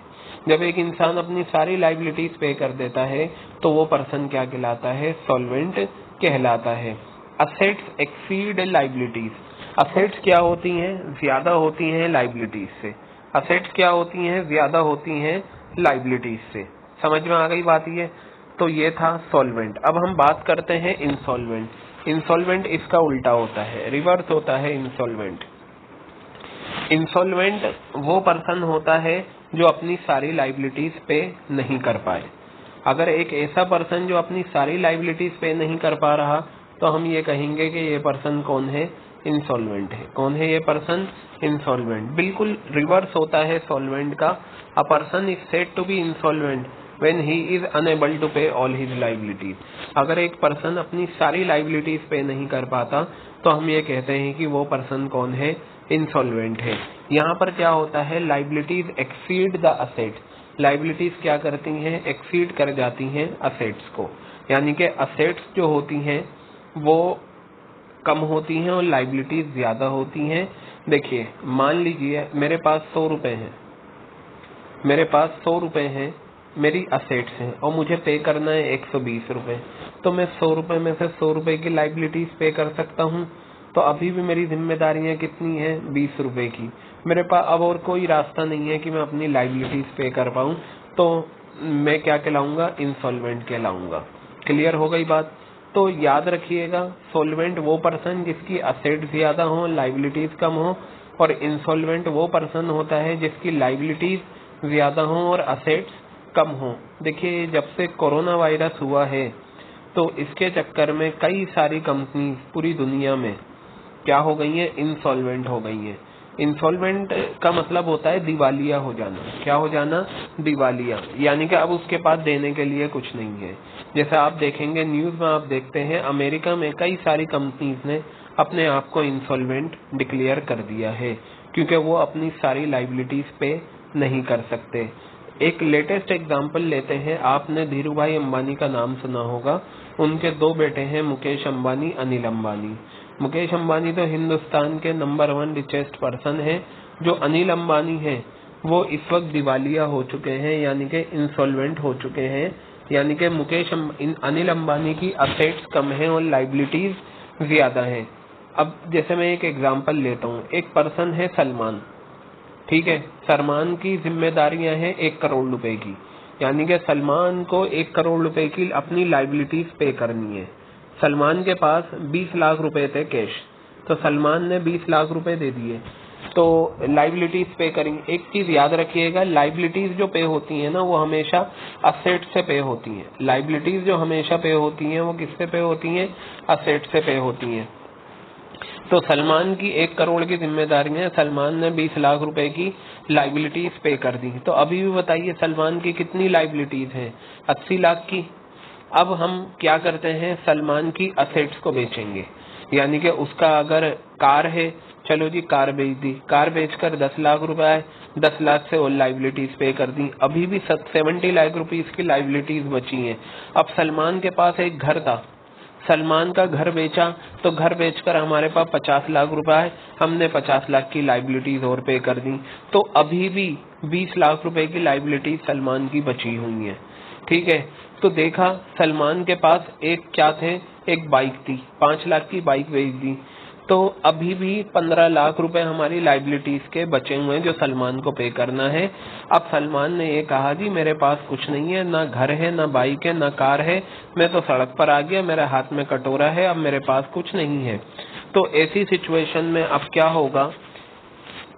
जब एक इंसान अपनी सारी लाइबिलिटीज पे कर देता है तो वो पर्सन क्या कहलाता है, सॉल्वेंट कहलाता है। Assets exceed liabilities. असेट्स क्या होती हैं, ज्यादा होती हैं लाइबिलिटीज से। असेट्स क्या होती हैं, ज्यादा होती हैं लाइबिलिटीज से। समझ में आ गई बात ये। तो ये था सॉल्वेंट। अब हम बात करते हैं इंसॉल्वेंट। इंसॉल्वेंट इसका उल्टा होता है, रिवर्स होता है इंसॉल्वेंट। इंसॉल्वेंट वो पर्सन होता है जो अपनी सारी लाइबिलिटीज पे नहीं कर पाए। अगर एक ऐसा पर्सन जो अपनी सारी लाइबिलिटीज पे नहीं कर पा रहा तो हम ये कहेंगे कि ये पर्सन कौन है, इंसॉल्वेंट है। कौन है ये पर्सन, इंसॉल्वेंट। बिल्कुल रिवर्स होता है सॉल्वेंट का। A person is said to be insolvent when he is unable to pay all his liabilities. अगर एक पर्सन अपनी सारी लाइबिलिटीज पे नहीं कर पाता तो हम ये कहते हैं कि वो पर्सन कौन है, इंसॉल्वेंट है। यहाँ पर क्या होता है, liabilities exceed the asset. Liabilities क्या करती हैं, एक्सीड कर जाती हैं असेट्स को, यानी कि असेट्स जो होती हैं वो कम होती हैं और लाइबिलिटीज ज्यादा होती हैं। देखिए मान लीजिए मेरे पास 100 रुपए हैं, मेरे पास 100 रुपए हैं, मेरी असेट्स हैं और मुझे पे करना है 120 रुपए। तो मैं 100 रुपए में से 100 रुपए की लाइबिलिटीज पे कर सकता हूँ। तो अभी भी मेरी जिम्मेदारियां कितनी हैं, 20 रुपए की। मेरे पास अब और कोई रास्ता नहीं है कि मैं अपनी लाइबिलिटीज पे कर पाऊँ, तो मैं क्या कहलाऊंगा, इंसॉल्वेंट कहलाऊंगा। क्लियर हो गई बात। तो याद रखिएगा, सॉल्वेंट वो पर्सन जिसकी असेट ज्यादा हो, लाइबिलिटीज कम हो, और इंसॉल्वेंट वो पर्सन होता है जिसकी लाइबिलिटीज ज्यादा हो और असेट्स कम हो। देखिए जब से कोरोना वायरस हुआ है तो इसके चक्कर में कई सारी कंपनी पूरी दुनिया में क्या हो गई है, इंसॉल्वेंट हो गई है। इंसॉल्वेंट का मतलब होता है दिवालिया हो जाना। क्या हो जाना, दिवालिया, यानी कि अब उसके पास देने के लिए कुछ नहीं है। जैसे आप देखेंगे न्यूज में, आप देखते हैं अमेरिका में कई सारी कंपनीज ने अपने आप को इंसॉल्वेंट डिक्लेयर कर दिया है, क्योंकि वो अपनी सारी लाइबिलिटीज पे नहीं कर सकते। एक लेटेस्ट एग्जांपल लेते हैं, आपने धीरू भाई अंबानी का नाम सुना होगा। उनके 2 बेटे हैं, मुकेश अंबानी, अनिल अंबानी। मुकेश अंबानी तो हिंदुस्तान के नंबर 1 रिचेस्ट पर्सन है। जो अनिल अंबानी है वो इस वक्त दिवालिया हो चुके हैं, यानी कि इंसॉल्वेंट हो चुके हैं। यानी कि अनिल अंबानी की असेट्स कम है और लाइबिलिटीज ज्यादा है। अब जैसे मैं एक एग्जांपल लेता हूँ, एक पर्सन है सलमान, ठीक है। सलमान की जिम्मेदारियां हैं 1 करोड़ रुपए की, यानी कि सलमान को 1 करोड़ रुपए की अपनी लाइबिलिटीज पे करनी है। सलमान के पास 20 लाख रुपए थे कैश, तो सलमान ने 20 लाख रुपए दे दिए, तो लाइबिलिटीज पे करेंगे। एक चीज याद रखिएगा, लाइबिलिटीज जो पे होती है ना वो हमेशा असेट से पे होती हैं। लाइबिलिटीज जो हमेशा पे होती हैं वो किससे पे होती हैं? असेट से पे होती हैं। तो सलमान की 1 करोड़ की जिम्मेदारियां, सलमान ने 20 लाख रुपए की लाइबिलिटीज पे कर दी। तो अभी भी बताइए सलमान की कितनी लाइबिलिटीज है? 80 लाख की। अब हम क्या करते हैं, सलमान की असेट्स को बेचेंगे, यानी कि उसका अगर कार है, चलो जी कार बेच दी, कार बेचकर 10 लाख रुपए आए, 10 लाख से और लाइबिलिटीज पे कर दी, अभी भी 70 लाख रुपीस की लाइबिलिटीज बची हैं। अब सलमान के पास एक घर था, सलमान का घर बेचा, तो घर बेचकर हमारे पास 50 लाख रुपए आए, हमने 50 लाख की लाइबिलिटीज और पे कर दी, तो अभी भी 20 लाख रुपए की लाइबिलिटीज सलमान की बची हुई है, ठीक है। तो देखा सलमान के पास एक क्या थे, एक बाइक थी, 5 लाख की बाइक बेच दी, तो अभी भी 15 लाख रुपए हमारी लाइबिलिटीज के बचे हुए हैं जो सलमान को पे करना है। अब सलमान ने ये कहा जी मेरे पास कुछ नहीं है, ना घर है, ना बाइक है, ना कार है, मैं तो सड़क पर आ गया, मेरे हाथ में कटोरा है, अब मेरे पास कुछ नहीं है। तो ऐसी सिचुएशन में अब क्या होगा,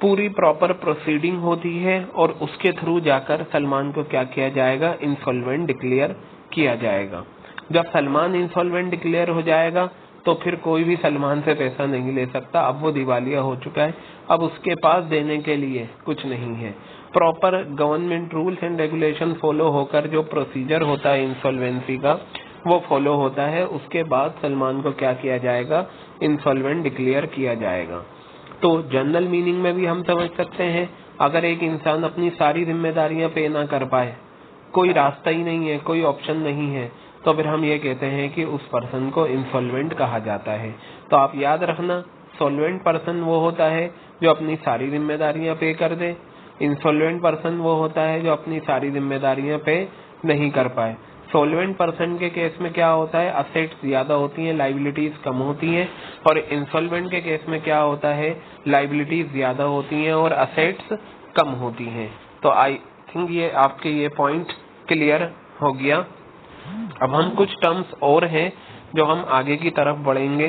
पूरी प्रॉपर प्रोसीडिंग होती है और उसके थ्रू जाकर सलमान को क्या किया जाएगा, इंसॉल्वेंट डिक्लेयर किया जाएगा। जब सलमान इंसॉल्वेंट डिक्लेयर हो जाएगा तो फिर कोई भी सलमान से पैसा नहीं ले सकता, अब वो दिवालिया हो चुका है, अब उसके पास देने के लिए कुछ नहीं है। Proper government rules and regulation follow होकर जो प्रोसीजर होता है इंसॉल्वेंसी का वो फॉलो होता है, उसके बाद सलमान को क्या किया जाएगा, इंसॉल्वेंट डिक्लेयर किया जाएगा। तो जनरल मीनिंग में भी हम समझ सकते हैं, अगर एक इंसान अपनी सारी जिम्मेदारियां पे ना कर पाए, कोई रास्ता ही नहीं है, कोई ऑप्शन नहीं है, तो फिर हम ये कहते हैं कि उस पर्सन को इंसॉल्वेंट कहा जाता है। तो आप याद रखना, सॉल्वेंट पर्सन वो होता है जो अपनी सारी जिम्मेदारियां पे कर दे, इंसॉल्वेंट पर्सन वो होता है जो अपनी सारी जिम्मेदारियां पे नहीं कर पाए। सॉल्वेंट पर्सन के केस में क्या होता है, असेट्स ज्यादा होती हैं, लाइबिलिटीज कम होती हैं, और इंसॉल्वेंट के केस में क्या होता है, लाइबिलिटीज ज्यादा होती हैं और असेट्स कम होती हैं। तो आई थिंक ये आपके ये पॉइंट क्लियर हो गया। अब हम कुछ टर्म्स और हैं जो हम आगे की तरफ बढ़ेंगे।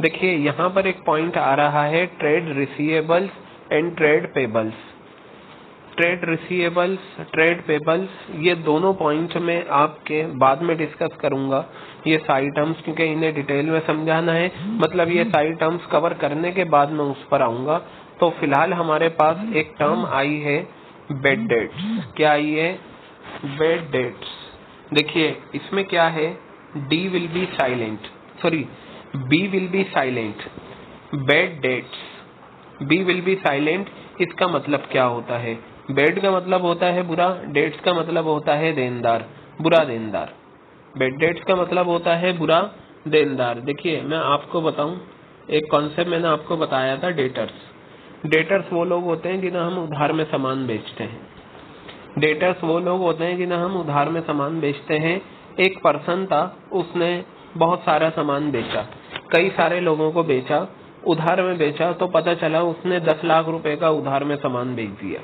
देखिए यहाँ पर एक पॉइंट आ रहा है, trade receivables and trade payables. Trade receivables, trade payables, ये दोनों पॉइंट में आपके बाद में डिस्कस करूंगा ये सारी टर्म्स, क्योंकि इन्हें डिटेल में समझाना है, मतलब ये सारी टर्म्स कवर करने के बाद मैं उस पर आऊंगा। तो फिलहाल हमारे पास एक टर्म आई है बेड डेट्स। क्या आई है, बेड डेट्स। देखिए इसमें क्या है, D will be silent, sorry B will be silent, bad debts, B will be silent. इसका मतलब क्या होता है, बेड का मतलब होता है बुरा, डेट्स का मतलब होता है देनदार, बुरा देनदार। बेड डेट्स का मतलब होता है बुरा देनदार। देखिए मैं आपको बताऊं, एक कॉन्सेप्ट मैंने आपको बताया था, डेटर्स। डेटर्स वो लोग होते हैं जिन्हें हम उधार में सामान बेचते हैं। डेटर्स वो लोग होते हैं जिन्हें हम उधार में सामान बेचते हैं। एक पर्सन था, उसने बहुत सारा सामान बेचा, कई सारे लोगों को बेचा, उधार में बेचा, तो पता चला उसने 10 लाख रुपए का उधार में सामान बेच दिया।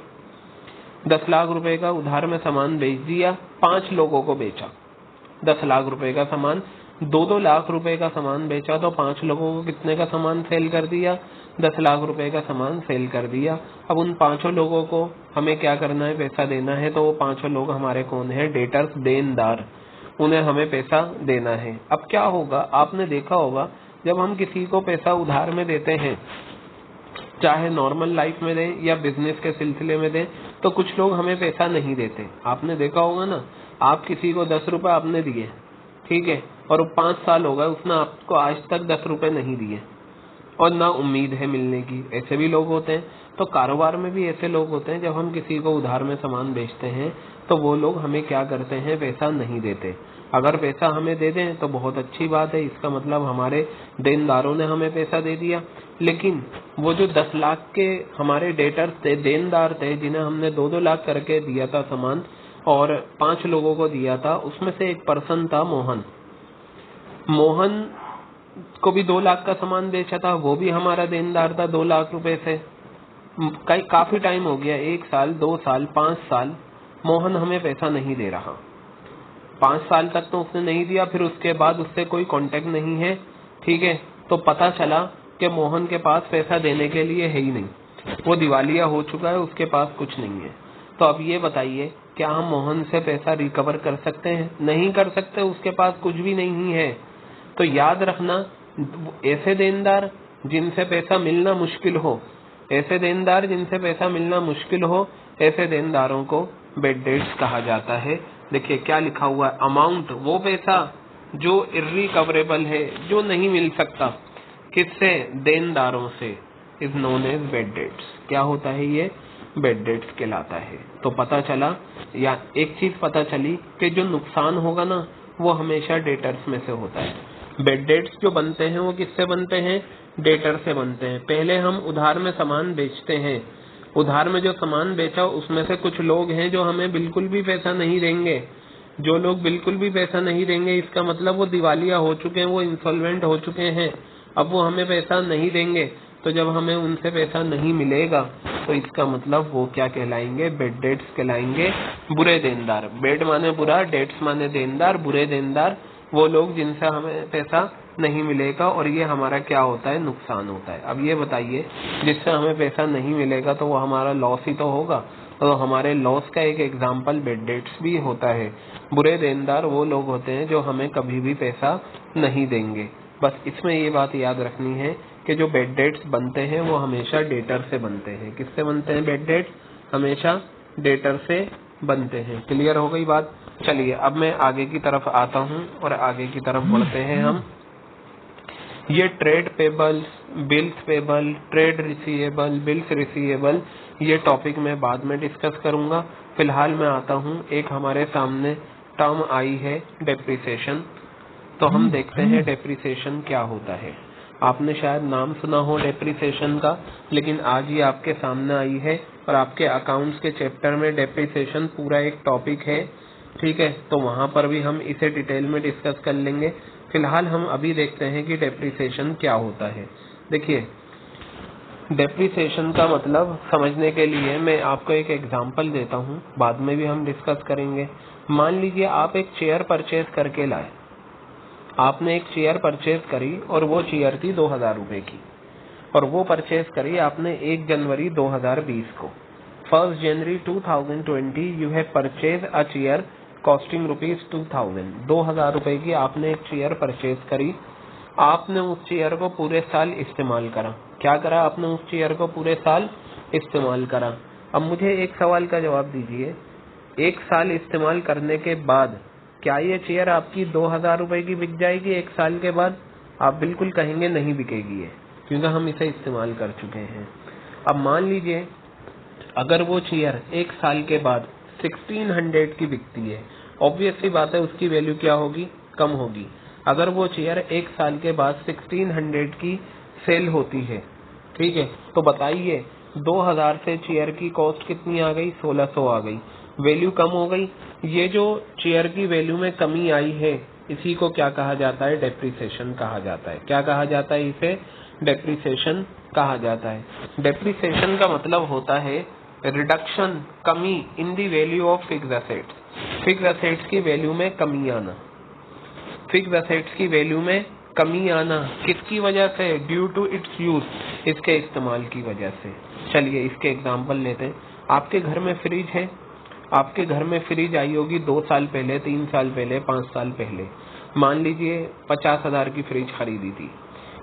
10 लाख रुपए का उधार में सामान बेच दिया, 5 लोगों को बेचा। 10 लाख रुपए का सामान, 2-2 लाख रुपए का सामान बेचा, तो 5 लोगों को कितने का सामान सेल कर दिया, 10 लाख रुपए का सामान सेल कर दिया। अब उन 5 लोगों को हमें क्या करना है, पैसा देना है। तो वो 5 लोग हमारे कौन है, डेटर्स, देनदार, उन्हें हमें पैसा देना है। अब क्या होगा, आपने देखा होगा जब हम किसी को पैसा उधार में देते हैं, चाहे नॉर्मल लाइफ में दें या बिजनेस के सिलसिले में दें, तो कुछ लोग हमें पैसा नहीं देते। आपने देखा होगा ना, आप किसी को 10 रुपए आपने दिए, ठीक है, और 5 साल हो गए, उसने आपको आज तक 10 रुपए नहीं दिए। और ना उम्मीद है मिलने की, ऐसे भी लोग होते हैं। तो कारोबार में भी ऐसे लोग होते हैं, जब हम किसी को उधार में सामान बेचते हैं तो वो लोग हमें क्या करते हैं, पैसा नहीं देते। अगर पैसा हमें दे दें तो बहुत अच्छी बात है, इसका मतलब हमारे देनदारों ने हमें पैसा दे दिया। लेकिन वो जो 10 लाख के हमारे डेटर्स थे, देनदार थे, जिन्हें हमने 2-2 लाख करके दिया था सामान और 5 लोगों को दिया था, उसमें से एक पर्सन था मोहन। मोहन को भी 2 लाख का सामान बेचा था, वो भी हमारा देनदार था 2 लाख रुपए से। काफी टाइम हो गया, 1 साल, 2 साल, 5 साल, मोहन हमें पैसा नहीं दे रहा। 5 साल तक तो उसने नहीं दिया, फिर उसके बाद उससे कोई कांटेक्ट नहीं है। ठीक है, तो पता चला कि मोहन के पास पैसा देने के लिए है ही नहीं, वो दिवालिया हो चुका है, उसके पास कुछ नहीं है। तो अब ये बताइए, क्या हम मोहन से पैसा रिकवर कर सकते हैं? नहीं कर सकते, उसके पास कुछ भी नहीं है। तो याद रखना, ऐसे देनदार जिनसे पैसा मिलना मुश्किल हो, ऐसे देनदार जिनसे पैसा मिलना मुश्किल हो, ऐसे देनदारों को बैड डेट्स कहा जाता है। देखिए क्या लिखा हुआ है, अमाउंट वो पैसा जो इर्रिकवरेबल है, जो नहीं मिल सकता, किससे? देनदारों से, is known as bad debts. क्या होता है ये? बैड डेट्स कहलाता है। तो पता चला, या एक चीज पता चली कि जो नुकसान होगा ना, वो हमेशा डेटर्स में से होता है। बैड डेट्स जो बनते हैं वो किससे बनते हैं? डेटर से बनते हैं। पहले हम उधार में सामान बेचते हैं, उधार में जो सामान बेचा उसमें से कुछ लोग हैं जो हमें बिल्कुल भी पैसा नहीं देंगे। जो लोग बिल्कुल भी पैसा नहीं देंगे, इसका मतलब वो दिवालिया हो चुके हैं, वो इंसॉल्वेंट हो चुके हैं, अब वो हमें पैसा नहीं देंगे। तो जब हमें उनसे पैसा नहीं मिलेगा तो इसका मतलब वो क्या कहलाएंगे? बैड डेट्स कहलाएंगे, बुरे देनदार। बैड माने बुरा, डेट्स माने देनदार, बुरे देनदार वो लोग जिनसे हमें पैसा नहीं मिलेगा, और ये हमारा क्या होता है? नुकसान होता है। अब ये बताइए, जिससे हमें पैसा नहीं मिलेगा तो वो हमारा लॉस ही तो होगा। तो हमारे लॉस का एक एग्जाम्पल बैड डेट्स भी होता है। बुरे देनदार वो लोग होते हैं जो हमें कभी भी पैसा नहीं देंगे। बस इसमें ये बात याद रखनी है कि जो बैड डेट्स बनते हैं वो हमेशा डेटर से बनते हैं। किससे बनते हैं बैड डेट्स? हमेशा डेटर से बनते हैं। क्लियर हो गई बात? चलिए अब मैं आगे की तरफ आता हूँ और आगे की तरफ बढ़ते हैं हम। ये trade payable, bills payable, trade receivable, bills receivable, ये टॉपिक मैं बाद में डिस्कस करूंगा। फिलहाल मैं आता हूँ, एक हमारे सामने टर्म आई है डेप्रिसिएशन। तो हम देखते हैं डेप्रिसिएशन क्या होता है। आपने शायद नाम सुना हो डेप्रिसिएशन का, लेकिन आज ये आपके सामने आई है और आपके अकाउंट्स के चैप्टर में डेप्रिसिएशन पूरा एक टॉपिक है। ठीक है, तो वहां पर भी हम इसे डिटेल में डिस्कस कर लेंगे। फिलहाल हम अभी देखते हैं कि डेप्रिसिएशन क्या होता है। देखिए, डेप्रिसिएशन का मतलब समझने के लिए मैं आपको एक एग्जांपल देता हूं, बाद में भी हम डिस्कस करेंगे। मान लीजिए आप एक चेयर परचेज करके लाए, आपने एक चेयर परचेज करी और वो चेयर थी 2000 रुपए की, और वो परचेज करी आपने 1 जनवरी 2020 को। 1 जनवरी 2020 you have purchase a chair costing ₹2000। 2000 रुपए की आपने एक चेयर परचेज करी। आपने उस चेयर को पूरे साल इस्तेमाल करा। क्या करा? आपने उस चेयर को पूरे साल इस्तेमाल करा। अब मुझे एक सवाल का जवाब दीजिए, 1 साल इस्तेमाल करने के बाद क्या ये चेयर आपकी 2000 रुपए की बिक जाएगी 1 साल के बाद? आप बिल्कुल कहेंगे नहीं बिकेगी है, क्योंकि हम इसे इस्तेमाल कर चुके हैं। अब मान लीजिए अगर वो चेयर 1 साल के बाद 1600 की बिकती है, ऑब्वियस सी बात है उसकी वैल्यू क्या होगी? कम होगी। अगर वो चेयर 1 साल के बाद 1600 की सेल होती है, ठीक है, तो बताइए 2000 से चेयर की कॉस्ट कितनी आ गई? 1600 आ गई, वैल्यू कम हो गई। ये जो चेयर की वैल्यू में कमी आई है, इसी को क्या कहा जाता है? डेप्रिसिएशन कहा जाता है। क्या कहा जाता है? इसे डेप्रिसिएशन कहा जाता है। डेप्रिसिएशन का मतलब होता है रिडक्शन, कमी in the value of fixed assets. Fixed assets की वैल्यू में कमी आना, फिक्स्ड असेट्स की वैल्यू में कमी आना किसकी वजह से? ड्यू टू इट्स यूज, इसके इस्तेमाल की वजह से। चलिए इसके एग्जांपल लेते हैं। आपके घर में फ्रिज है, आपके घर में फ्रिज आई होगी 2 साल पहले, 3 साल पहले, 5 साल पहले। मान लीजिए 50,000 की फ्रिज खरीदी थी।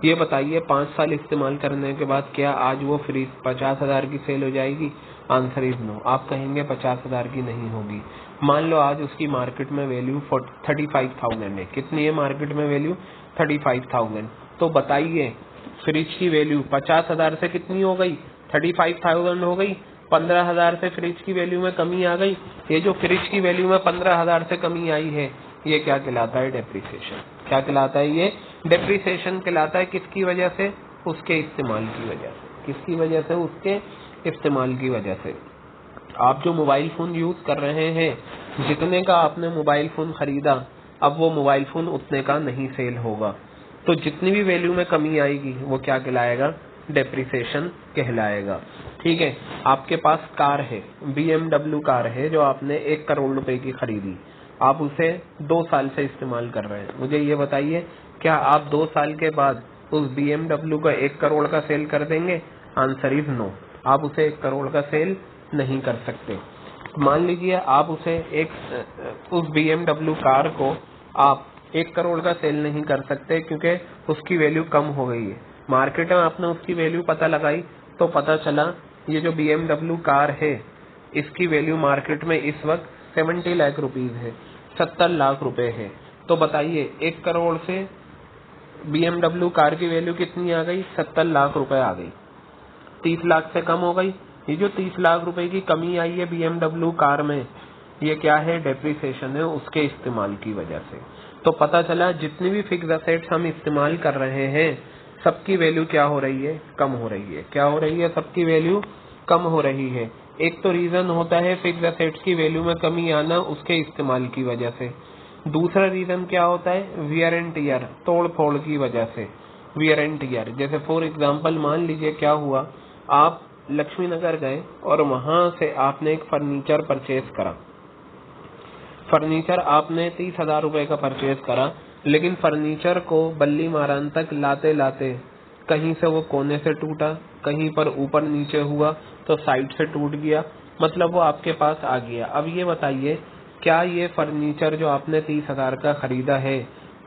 ये बताइए 5 साल इस्तेमाल करने के बाद क्या आज वो फ्रिज 50,000 की सेल हो जाएगी? Answer is no. आप कहेंगे 50,000 की नहीं होगी। मान लो आज उसकी मार्केट में वैल्यू 35,000 है। कितनी है मार्केट में वैल्यू? 35,000। तो बताइए फ्रिज की वैल्यू 50,000 से कितनी हो गई, 35,000 हो गई। 15,000 से फ्रिज की वैल्यू में कमी आ गई। ये जो फ्रिज की वैल्यू में 15,000 से कमी आई है, ये क्या कहलाता है, डेप्रिसिएशन। क्या कहलाता है, ये डेप्रिसिएशन कहलाता है। किसकी वजह से, उसके इस्तेमाल की वजह से। किसकी वजह से, उसके इस्तेमाल की वजह से। आप जो मोबाइल फोन यूज कर रहे हैं, जितने का आपने मोबाइल फोन खरीदा, अब वो मोबाइल फोन उतने का नहीं सेल होगा। तो जितनी भी वैल्यू में कमी आएगी वो क्या कहलाएगा, डेप्रिसिएशन कहलाएगा। ठीक है, आपके पास कार है, BMW कार है, जो आपने 1 करोड़ रुपए की खरीदी। आप उसे 2 साल से इस्तेमाल कर रहे हैं। मुझे ये बताइए, क्या आप 2 साल के बाद उस BMW का 1 करोड़ का सेल कर देंगे? Answer is no. आप उसे 1 करोड़ का सेल नहीं कर सकते। मान लीजिए आप उसे उस BMW कार को आप 1 करोड़ का सेल नहीं कर सकते, क्योंकि उसकी वैल्यू कम हो गई है। मार्केट में आपने उसकी वैल्यू पता लगाई तो पता चला ये जो BMW कार है, इसकी वैल्यू मार्केट में इस वक्त 70 लाख रुपीज है, 70 लाख रुपए है। तो बताइए 1 करोड़ से BMW कार की वैल्यू कितनी आ गई, 70 लाख रुपए आ गई, 30 लाख से कम हो गई। ये जो 30 लाख रुपए की कमी आई है BMW कार में, ये क्या है, डेप्रिसिएशन है, उसके इस्तेमाल की वजह से। तो पता चला जितनी भी फिक्स असेट्स हम इस्तेमाल कर रहे हैं, सबकी वैल्यू क्या हो रही है, कम हो रही है। क्या हो रही है, सबकी वैल्यू कम हो रही है। एक तो रीजन होता है फिक्स असेट्स की वैल्यू में कमी आना, उसके इस्तेमाल की वजह से। दूसरा रीजन क्या होता है, वियर एंड टियर, तोड़ फोड़ की वजह से। वियर एंड टियर, जैसे फॉर एग्जाम्पल मान लीजिए क्या हुआ, आप लक्ष्मी नगर गए और वहां से आपने एक फर्नीचर परचेज करा। फर्नीचर आपने 30,000 रुपए का परचेज करा, लेकिन फर्नीचर को बल्ली मारान तक लाते लाते कहीं से वो कोने से टूटा, कहीं पर ऊपर नीचे हुआ तो साइड से टूट गया, मतलब वो आपके पास आ गया। अब ये बताइए, क्या ये फर्नीचर जो आपने 30,000 का खरीदा है,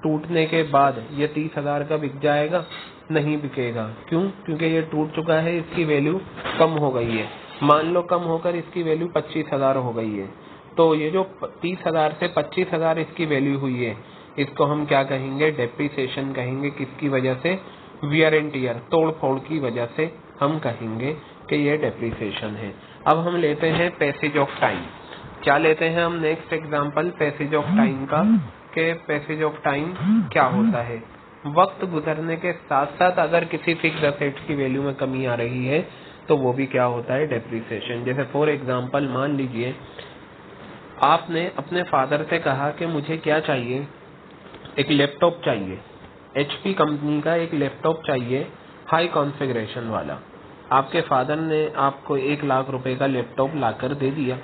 टूटने के बाद ये 30,000 का बिक जाएगा? नहीं बिकेगा। क्यों? क्योंकि ये टूट चुका है, इसकी वैल्यू कम हो गई है। मान लो कम होकर इसकी वैल्यू 25,000 हो गई है। तो ये जो 30,000 से 25,000 इसकी वैल्यू हुई है, इसको हम क्या कहेंगे, डेप्रिसिएशन कहेंगे। किसकी वजह से, वियर एंड टियर, तोड़ फोड़ की वजह से हम कहेंगे कि ये डेप्रिसिएशन है। अब हम लेते हैं पैसेज ऑफ टाइम। क्या लेते हैं हम next example, passage of time का, कि पैसेज ऑफ टाइम क्या होता है। वक्त गुजरने के साथ साथ अगर किसी फिक्स असेट की वैल्यू में कमी आ रही है तो वो भी क्या होता है, डेप्रिसिएशन। जैसे फॉर एग्जांपल मान लीजिए आपने अपने फादर से कहा कि मुझे क्या चाहिए, एक लैपटॉप चाहिए, HP कंपनी का एक लैपटॉप चाहिए, हाई कॉन्फ़िगरेशन वाला। आपके फादर ने आपको 1 लाख रुपए का लैपटॉप लाकर दे दिया।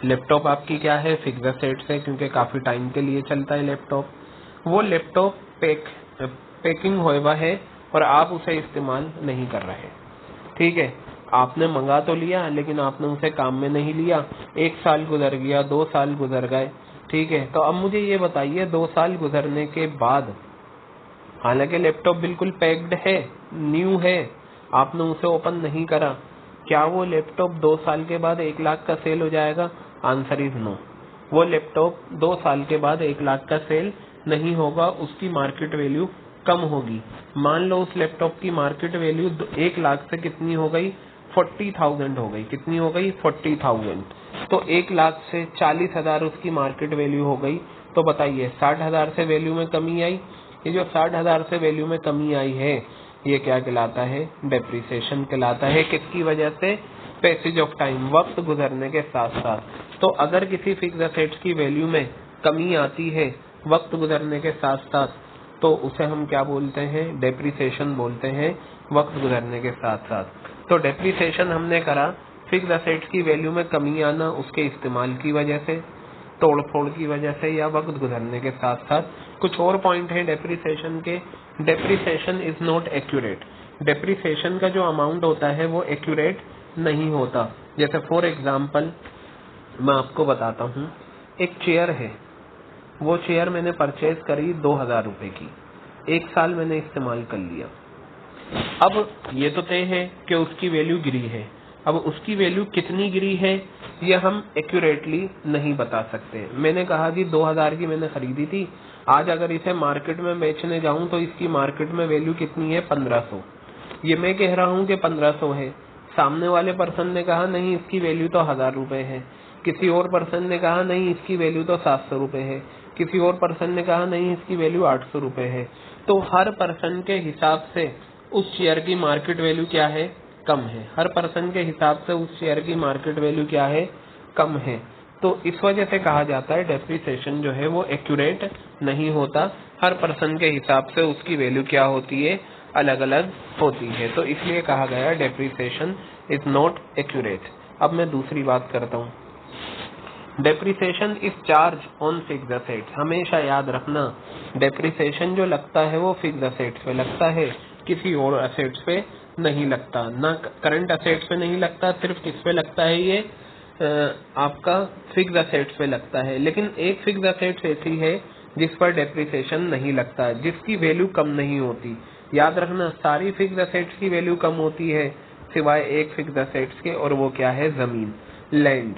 लैपटॉप आपकी क्या है, फिक्स असेट्स है, क्योंकि काफी टाइम के लिए चलता है लैपटॉप। वो लैपटॉप पैकिंग हुआ है और आप उसे इस्तेमाल नहीं कर रहे। ठीक है, आपने मंगा तो लिया लेकिन आपने उसे काम में नहीं लिया। 1 साल गुजर गया, 2 साल गुजर गए। ठीक है, तो अब मुझे ये बताइए, 2 साल गुजरने के बाद, हालांकि लैपटॉप बिल्कुल पैक्ड है, न्यू है, आपने उसे ओपन नहीं करा, क्या वो लैपटॉप 2 साल के बाद 1 लाख का सेल हो जाएगा? Answer is no. वो लैपटॉप 2 साल के बाद 1 लाख का सेल नहीं होगा, उसकी मार्केट वैल्यू कम होगी। मान लो उस लैपटॉप की मार्केट वैल्यू 1 लाख से कितनी हो गई, 40,000 हो गई। कितनी हो गई, 40,000। तो 1 लाख से 40,000 उसकी मार्केट वैल्यू हो गई। तो बताइए 60,000 से वैल्यू में कमी आई। ये जो 60,000 से वैल्यू में कमी आई है, ये क्या कहलाता है, डेप्रिसिएशन कहलाता है। किसकी वजह से, पैसेज ऑफ टाइम, वक्त गुजरने के साथ साथ। तो अगर किसी फिक्स असेट्स की वैल्यू में कमी आती है वक्त गुजरने के साथ साथ, तो उसे हम क्या बोलते हैं, डेप्रिसिएशन बोलते हैं, वक्त गुजरने के साथ साथ। तो डेप्रिसिएशन हमने करा, फिक्स असेट्स की वैल्यू में कमी आना उसके इस्तेमाल की वजह से, तोड़ फोड़ की वजह से, या वक्त गुजरने के साथ साथ। कुछ और पॉइंट है डेप्रिसिएशन के। Depreciation is not accurate. Depreciation का जो अमाउंट होता है वो एक्यूरेट नहीं होता। जैसे फॉर एग्जाम्पल मैं आपको बताता हूँ, एक चेयर है, वो चेयर मैंने परचेज करी 2,000 रुपए की, 1 साल मैंने इस्तेमाल कर लिया। अब ये तो तय है कि उसकी वैल्यू गिरी है। अब उसकी वैल्यू कितनी गिरी है ये हम एक्यूरेटली नहीं बता सकते। मैंने कहा कि 2,000 की मैंने खरीदी थी, आज अगर इसे मार्केट में बेचने जाऊं तो इसकी मार्केट में वैल्यू कितनी है, 1,500। ये मैं कह रहा हूँ कि 1500 है, सामने वाले पर्सन ने कहा नहीं इसकी वैल्यू तो 1000 रुपए है, किसी और पर्सन ने कहा नहीं इसकी वैल्यू तो 700 रुपए है, किसी और पर्सन ने कहा नहीं इसकी वैल्यू 800 रुपए है। तो हर पर्सन के हिसाब से उस शेयर की मार्केट वैल्यू क्या है, कम है। हर पर्सन के हिसाब से उस शेयर की मार्केट वैल्यू क्या है, कम है। तो इस वजह से कहा जाता है डेप्रिसिएशन जो है वो एक्यूरेट नहीं होता, हर पर्सन के हिसाब से उसकी वैल्यू क्या होती है, अलग अलग होती है। तो इसलिए कहा गया डेप्रिसिएशन इज नॉट एक्यूरेट। अब मैं दूसरी बात करता हूँ। Depreciation is charge on fixed assets. हमेशा याद रखना डेप्रिसिएशन जो लगता है वो फिक्स्ड असेट्स पे लगता है, किसी और असेट्स पे नहीं लगता, ना करंट असेट्स पे नहीं लगता, सिर्फ किस पे लगता है, ये आपका फिक्स्ड असेट्स पे लगता है। लेकिन एक फिक्स्ड असेट्स ऐसी है जिस पर डेप्रिसिएशन नहीं लगता, जिसकी वैल्यू कम नहीं होती। याद रखना सारी फिक्स्ड असेट्स की वैल्यू कम होती है सिवाय एक फिक्स्ड असेट्स के, और वो क्या है, जमीन, लैंड।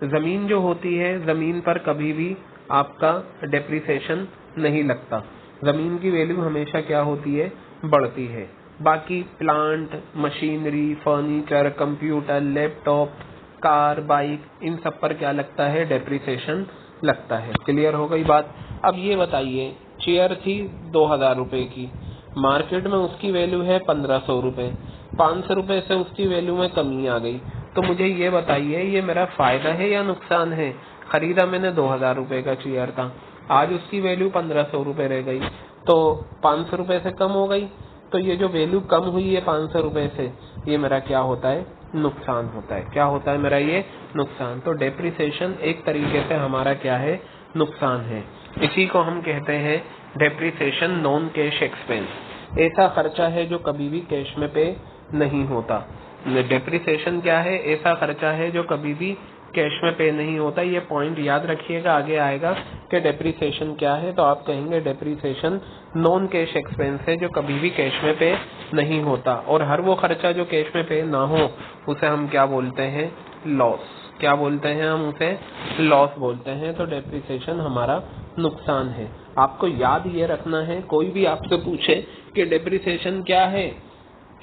जमीन जो होती है, जमीन पर कभी भी आपका डेप्रिसिएशन नहीं लगता, जमीन की वैल्यू हमेशा क्या होती है, बढ़ती है। बाकी plant, machinery, furniture, computer, laptop, car, bike, इन सब पर क्या लगता है, डेप्रिसिएशन लगता है। क्लियर हो गई बात। अब ये बताइए, चेयर थी 2000 रुपए की, मार्केट में उसकी वैल्यू है 1500 रुपए, 500 रुपए से उसकी वैल्यू में कमी आ गई। तो मुझे ये बताइए ये मेरा फायदा है या नुकसान है। खरीदा मैंने 2000 रुपए का चेयर था, आज उसकी वैल्यू 1500 रुपए रह गई, तो 500 रुपए से कम हो गई। तो ये जो वैल्यू कम हुई है 500 रुपए से, ये मेरा क्या होता है, नुकसान होता है। क्या होता है मेरा, ये नुकसान। तो डेप्रिसिएशन एक तरीके से हमारा क्या है, नुकसान है। इसी को हम कहते हैं डेप्रिसिएशन नॉन कैश एक्सपेंस। ऐसा खर्चा है जो कभी भी कैश में पे नहीं होता। डेप्रिसिएशन क्या है, ऐसा खर्चा है जो कभी भी कैश में पे नहीं होता। ये पॉइंट याद रखिएगा, आगे आएगा कि डेप्रिसिएशन क्या है, तो आप कहेंगे डेप्रिसिएशन नॉन कैश एक्सपेंस है जो कभी भी कैश में पे नहीं होता। और हर वो खर्चा जो कैश में पे ना हो उसे हम क्या बोलते हैं, लॉस। क्या बोलते हैं हम उसे, लॉस बोलते हैं। तो डेप्रिसिएशन हमारा नुकसान है। आपको याद ये रखना है, कोई भी आपसे पूछे कि डेप्रिसिएशन क्या है,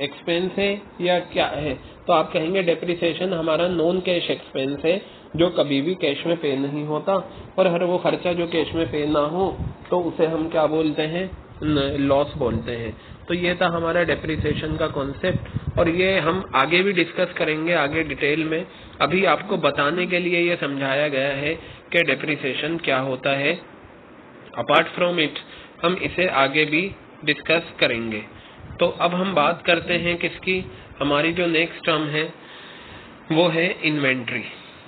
एक्सपेंस है या क्या है, तो आप कहेंगे डेप्रिसिएशन हमारा नॉन कैश एक्सपेंस है जो कभी भी कैश में पे नहीं होता, और हर वो खर्चा जो कैश में पे ना हो तो उसे हम क्या बोलते हैं, लॉस बोलते हैं। तो ये था हमारा डेप्रिसिएशन का कॉन्सेप्ट, और ये हम आगे भी डिस्कस करेंगे आगे डिटेल में। अभी आपको बताने के लिए ये समझाया गया है कि डेप्रिसिएशन क्या होता है। अपार्ट फ्रॉम इट हम इसे आगे भी डिस्कस करेंगे। तो अब हम बात करते हैं किसकी, हमारी जो नेक्स्ट टर्म है वो है इन्वेंट्री।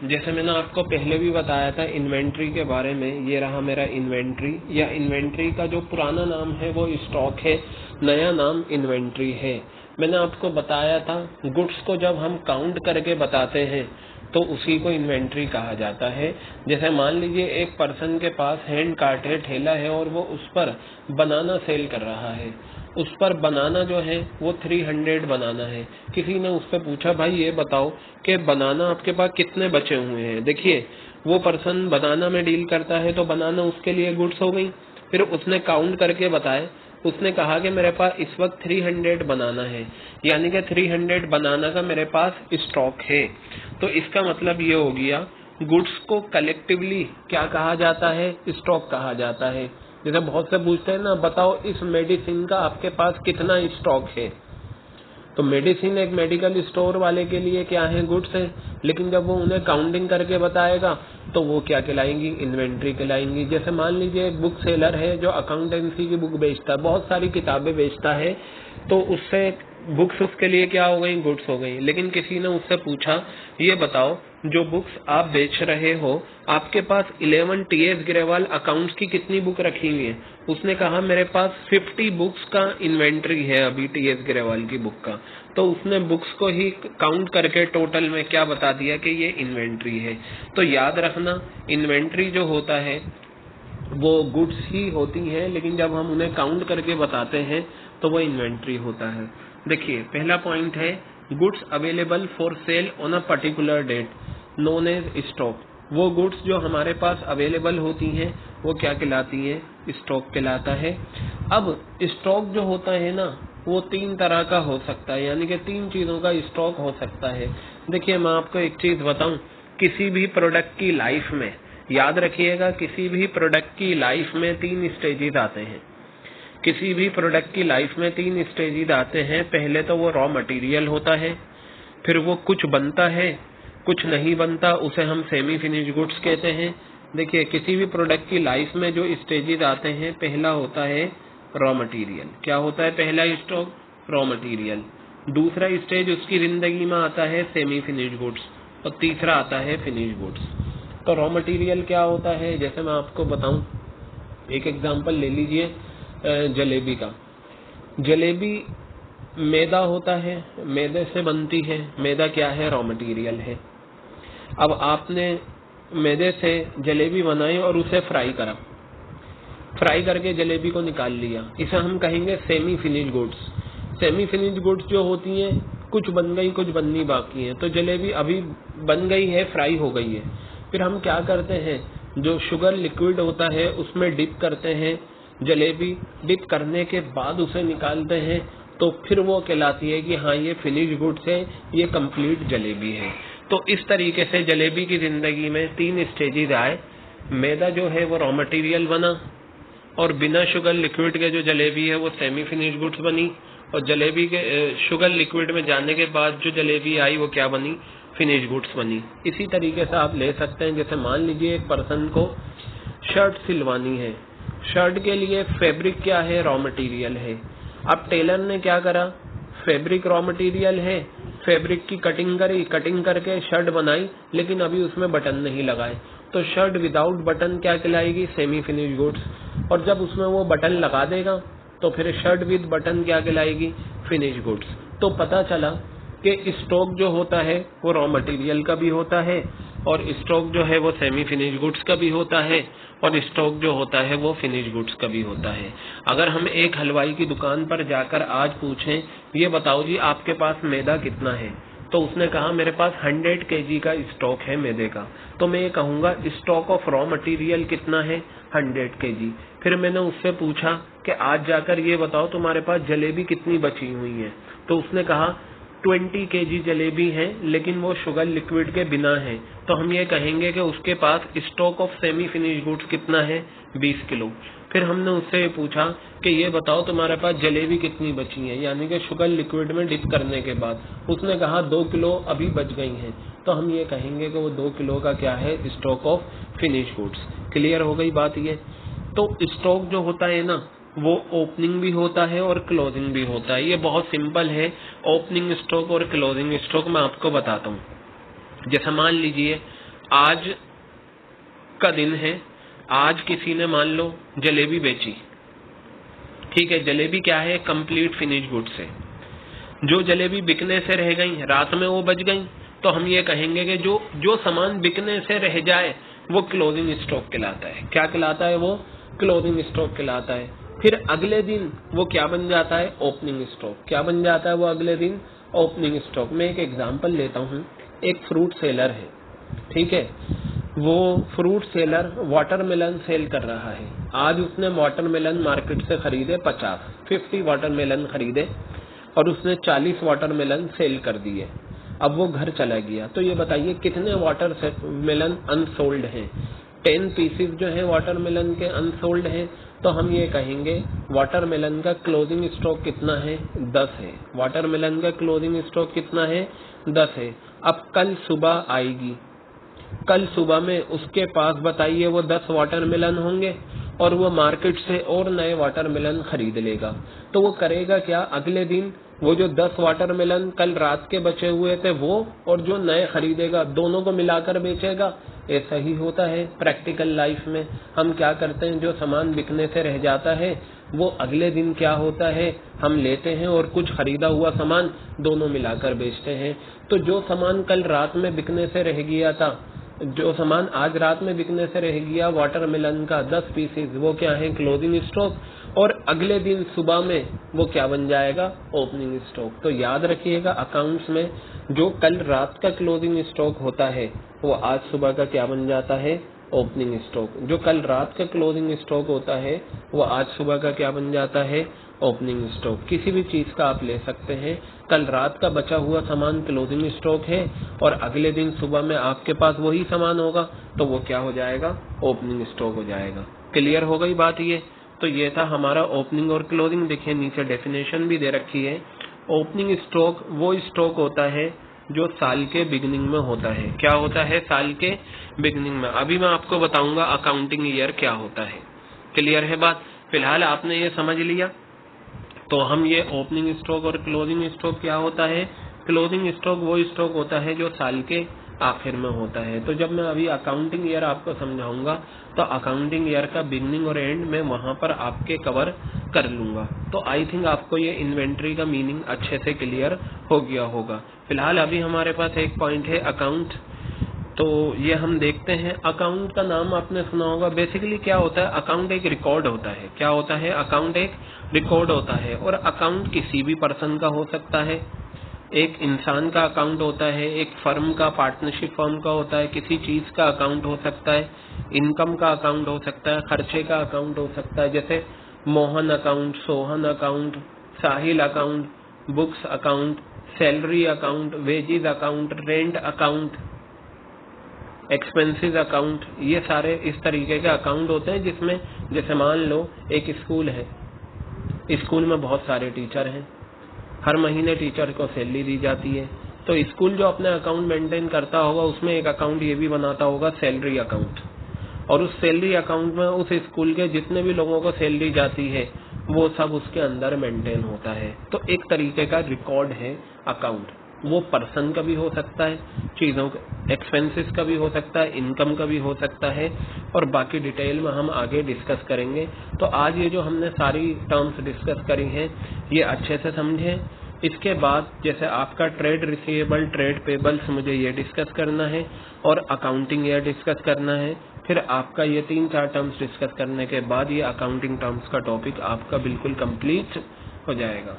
जैसे मैंने आपको पहले भी बताया था इन्वेंट्री के बारे में, ये रहा मेरा इन्वेंट्री, या इन्वेंट्री का जो पुराना नाम है वो स्टॉक है, नया नाम इन्वेंट्री है। मैंने आपको बताया था गुड्स को जब हम काउंट करके बताते हैं तो उसी को इन्वेंट्री कहा जाता है। जैसे मान लीजिए एक पर्सन के पास हैंड कार्ट है, ठेला है, और वो उस पर बनाना सेल कर रहा है। उस पर बनाना जो है वो 300 बनाना है। किसी ने उससे पूछा भाई ये बताओ कि बनाना आपके पास कितने बचे हुए हैं। देखिए वो पर्सन बनाना में डील करता है तो बनाना उसके लिए गुड्स हो गई। फिर उसने काउंट करके बताए, उसने कहा कि मेरे पास इस वक्त 300 बनाना है, यानी कि 300 बनाना का मेरे पास स्टॉक है। तो इसका मतलब ये हो गया गुड्स को कलेक्टिवली क्या कहा जाता है, स्टॉक कहा जाता है। जैसे बहुत से पूछते हैं ना, बताओ इस मेडिसिन का आपके पास कितना स्टॉक है, तो मेडिसिन एक मेडिकल स्टोर वाले के लिए क्या है, गुड्स है। लेकिन जब वो उन्हें काउंटिंग करके बताएगा तो वो क्या कहलाएंगी, इन्वेंट्री कहलाएंगी। जैसे मान लीजिए एक बुक सेलर है जो अकाउंटेंसी की बुक बेचता है, बहुत सारी किताबें बेचता है, तो उससे बुक्स उसके लिए क्या हो गई, गुड्स हो गई। लेकिन किसी ने उससे पूछा ये बताओ जो बुक्स आप बेच रहे हो आपके पास 11 टीएस ग्रेवाल अकाउंट्स की कितनी बुक रखी हुई है। उसने कहा मेरे पास 50 बुक्स का इन्वेंट्री है अभी टीएस ग्रेवाल की बुक का। तो उसने बुक्स को ही काउंट करके टोटल में क्या बता दिया कि ये इन्वेंट्री है। तो याद रखना इन्वेंट्री जो होता है वो गुड्स ही होती है, लेकिन जब हम उन्हें काउंट करके बताते हैं तो वो इन्वेंट्री होता है। देखिए पहला पॉइंट है goods available for sale on a particular date known as stock. वो गुड्स जो हमारे पास अवेलेबल होती हैं वो क्या कहलाती हैं, स्टॉक कहलाता है। अब स्टॉक जो होता है ना वो 3 तरह का हो सकता है, यानी कि 3 चीजों का स्टॉक हो सकता है। देखिए मैं आपको एक चीज बताऊं, किसी भी प्रोडक्ट की लाइफ में, याद रखिएगा, किसी भी प्रोडक्ट की लाइफ में 3 स्टेजेस आते हैं। किसी भी प्रोडक्ट की लाइफ में 3 स्टेजेस आते हैं। पहले तो वो रॉ मटेरियल होता है, फिर वो कुछ बनता है, कुछ नहीं बनता, उसे हम सेमी फिनिश गुड्स कहते हैं। देखिए किसी भी प्रोडक्ट की लाइफ में जो स्टेजेस आते हैं, पहला होता है रॉ मटेरियल। क्या होता है पहला स्टॉक? Raw material. दूसरा स्टेज उसकी जिंदगी में आता है सेमी फिनिश गुड्स, और तीसरा आता है फिनिश गुड्स। तो रॉ मटेरियल क्या होता है, जैसे मैं आपको बताऊं, एक एग्जांपल ले लीजिए जलेबी का। जलेबी मैदा होता है, मैदे से बनती है। मैदा क्या है? रॉ मटेरियल है। अब आपने मैदे से जलेबी बनाई और उसे फ्राई करा, फ्राई करके जलेबी को निकाल लिया, इसे हम कहेंगे semi finish goods. Semi finish goods जो होती हैं, कुछ बन गई कुछ बननी बाकी है। तो जलेबी अभी बन गई है, फ्राई हो गई है, फिर हम क्या करते हैं, जो शुगर लिक्विड होता है उसमें डिप करते हैं जलेबी। डिप करने के बाद उसे निकालते हैं, तो फिर वो कहलाती है कि हाँ ये फिनिश गुड्स है, ये कंप्लीट जलेबी है। तो इस तरीके से जलेबी की जिंदगी में 3 स्टेजेस आए। मैदा जो है वो रॉ मटेरियल बना, और बिना शुगर लिक्विड के जो जलेबी है वो सेमी फिनिश गुड्स बनी, और जलेबी के शुगर लिक्विड में जाने के बाद जो जलेबी आई वो क्या बनी? फिनिश गुड्स बनी। इसी तरीके से आप ले सकते हैं, जैसे मान लीजिए एक पर्सन को शर्ट सिलवानी है, शर्ट के लिए फैब्रिक क्या है? रॉ मटेरियल है। अब टेलर ने क्या करा, फैब्रिक रॉ मटेरियल है, फैब्रिक की कटिंग करी, कटिंग करके शर्ट बनाई, लेकिन अभी उसमें बटन नहीं लगाए, तो शर्ट विदाउट बटन क्या कहलाएगी? Semi finish goods. और जब उसमें वो बटन लगा देगा तो फिर शर्ट विद बटन क्या कहलाएगी? Finish goods. तो पता चला कि स्टॉक जो होता है वो रॉ मटेरियल का भी होता है, और स्टॉक जो है वो सेमी फिनिश गुड्स का भी होता है, और स्टॉक जो होता है वो फिनिश गुड्स का भी होता है। अगर हम एक हलवाई की दुकान पर जाकर आज पूछें, ये बताओ जी आपके पास मैदा कितना है, तो उसने कहा मेरे पास 100 kg का स्टॉक है मैदे का, तो मैं ये कहूंगा स्टॉक ऑफ रॉ मटेरियल कितना है? 100 kg। फिर मैंने उससे पूछा कि आज जाकर ये बताओ तुम्हारे पास जलेबी कितनी बची हुई है, तो उसने कहा 20 kg जलेबी है, लेकिन वो शुगर लिक्विड के बिना है। तो हम ये कहेंगे कि उसके पास stock of semi finish goods कितना है? 20 किलो। फिर हमने उससे पूछा कि ये बताओ तुम्हारे पास जलेबी कितनी बची है, यानी कि शुगर लिक्विड में डिप करने के बाद। उसने कहा 2 किलो अभी बच गई हैं, तो हम ये कहेंगे कि वो 2 किलो का क्या है? Stock of finish goods. Clear हो गई बात ये? तो स्टॉक जो होता है ना, वो ओपनिंग भी होता है और क्लोजिंग भी होता है। ये बहुत सिंपल है। ओपनिंग स्टॉक और क्लोजिंग स्टॉक मैं आपको बताता हूँ। जैसे मान लीजिए आज का दिन है, आज किसी ने मान लो जलेबी बेची, ठीक है, जलेबी क्या है? कंप्लीट फिनिश गुड्स है। जो जलेबी बिकने से रह गई, रात में वो बच गई, तो हम ये कहेंगे कि जो सामान बिकने से रह जाए वो क्लोजिंग स्टॉक कहलाता है। क्या कहलाता है? वो क्लोजिंग स्टॉक कहलाता है। फिर अगले दिन वो क्या बन जाता है? Opening stock. क्या बन जाता है वो अगले दिन? Opening stock. मैं एक एग्जांपल लेता हूँ। एक फ्रूट सेलर है, ठीक है, वो फ्रूट सेलर वाटरमेलन सेल कर रहा है। आज उसने वाटरमेलन मार्केट से खरीदे 50 वाटरमेलन खरीदे, और उसने 40 वाटरमेलन सेल कर दिए। अब वो घर चला गया, तो ये बताइए कितने वाटरमेलन अनसोल्ड हैं? 10 पीसेस जो है वाटरमेलन के अनसोल्ड हैं। तो हम ये कहेंगे वाटरमेलन का क्लोजिंग स्टॉक कितना है? 10 है। वाटरमेलन का क्लोजिंग स्टॉक कितना है? 10 है। अब कल सुबह आएगी, कल सुबह में उसके पास बताइए वो 10 वाटरमेलन होंगे, और वो मार्केट से और नए वाटरमेलन खरीद लेगा। तो वो करेगा क्या? अगले दिन वो जो 10 वाटरमेलन कल रात के बचे हुए थे वो, और जो नए खरीदेगा, दोनों को मिलाकर बेचेगा। ऐसा ही होता है प्रैक्टिकल लाइफ में। हम क्या करते हैं, जो सामान बिकने से रह जाता है वो अगले दिन क्या होता है, हम लेते हैं और कुछ खरीदा हुआ सामान दोनों मिलाकर बेचते हैं। तो जो सामान कल रात में बिकने से रह गया था, जो सामान आज रात में बिकने से रह गया वाटरमेलन का 10 पीसेस, वो क्या है? Closing stock. और अगले दिन सुबह में वो क्या बन जाएगा? Opening stock. तो याद रखिएगा, अकाउंट्स में जो कल रात का क्लोजिंग स्टॉक होता है वो आज सुबह का क्या बन जाता है? Opening stock. जो कल रात का क्लोजिंग स्टॉक होता है वो आज सुबह का क्या बन जाता है? ओपनिंग स्टॉक किसी भी चीज का आप ले सकते हैं। कल रात का बचा हुआ सामान क्लोजिंग स्टॉक है और अगले दिन सुबह में आपके पास वही सामान होगा तो वो क्या हो जाएगा, ओपनिंग स्टॉक हो जाएगा। क्लियर हो गई बात ये। तो ये था हमारा ओपनिंग और क्लोजिंग। देखिए नीचे डेफिनेशन भी दे रखी है। ओपनिंग स्टॉक वो स्टॉक होता है जो साल के बिगनिंग में होता है। क्या होता है, साल के बिगनिंग में। अभी मैं आपको बताऊंगा अकाउंटिंग ईयर क्या होता है। क्लियर है बात। फिलहाल आपने ये समझ लिया। तो हम ये ओपनिंग स्टॉक और क्लोजिंग स्टॉक क्या होता है। क्लोजिंग स्टॉक वो स्टॉक होता है जो साल के आखिर में होता है। तो जब मैं अभी अकाउंटिंग ईयर आपको समझाऊंगा तो अकाउंटिंग ईयर का बिगनिंग और एंड में वहां पर आपके कवर कर लूंगा। तो आई थिंक आपको ये इन्वेंट्री का मीनिंग अच्छे से क्लियर हो गया होगा। फिलहाल अभी हमारे पास एक पॉइंट है अकाउंट। तो ये हम देखते हैं। अकाउंट का नाम आपने सुना होगा। बेसिकली क्या होता है, अकाउंट एक रिकॉर्ड होता है। क्या होता है, अकाउंट एक रिकॉर्ड होता है। और अकाउंट किसी भी पर्सन का हो सकता है। एक इंसान का अकाउंट होता है, एक फर्म का, पार्टनरशिप फर्म का होता है, किसी चीज का अकाउंट हो सकता है, इनकम का अकाउंट हो सकता है, खर्चे का अकाउंट हो सकता है। जैसे Mohan account, Sohan account, Sahil account, books account, salary account, wages account, rent account, expenses account, ये सारे इस तरीके के अकाउंट होते हैं जिसमें जैसे मान लो एक स्कूल है, स्कूल में बहुत सारे टीचर हैं, हर महीने टीचर को सैलरी दी जाती है। तो स्कूल जो अपना अकाउंट मेंटेन करता होगा उसमें एक अकाउंट ये भी बनाता होगा, सैलरी अकाउंट। और उस सैलरी अकाउंट में उस स्कूल के जितने भी लोगों को सैलरी जाती है वो सब उसके अंदर मेंटेन होता है। तो एक तरीके का रिकॉर्ड है अकाउंट। वो पर्सन का भी हो सकता है, चीजों का, एक्सपेंसेस का भी हो सकता है, इनकम का भी हो सकता है, और बाकी डिटेल में हम आगे डिस्कस करेंगे। तो आज ये जो हमने सारी टर्म्स डिस्कस करी हैं ये अच्छे से समझें। इसके बाद जैसे आपका ट्रेड रिसीवेबल, ट्रेड पेबल्स मुझे ये डिस्कस करना है और अकाउंटिंग ये डिस्कस करना है। फिर आपका ये 3-4 टर्म्स डिस्कस करने के बाद ये अकाउंटिंग टर्म्स का टॉपिक आपका बिल्कुल कंप्लीट हो जाएगा।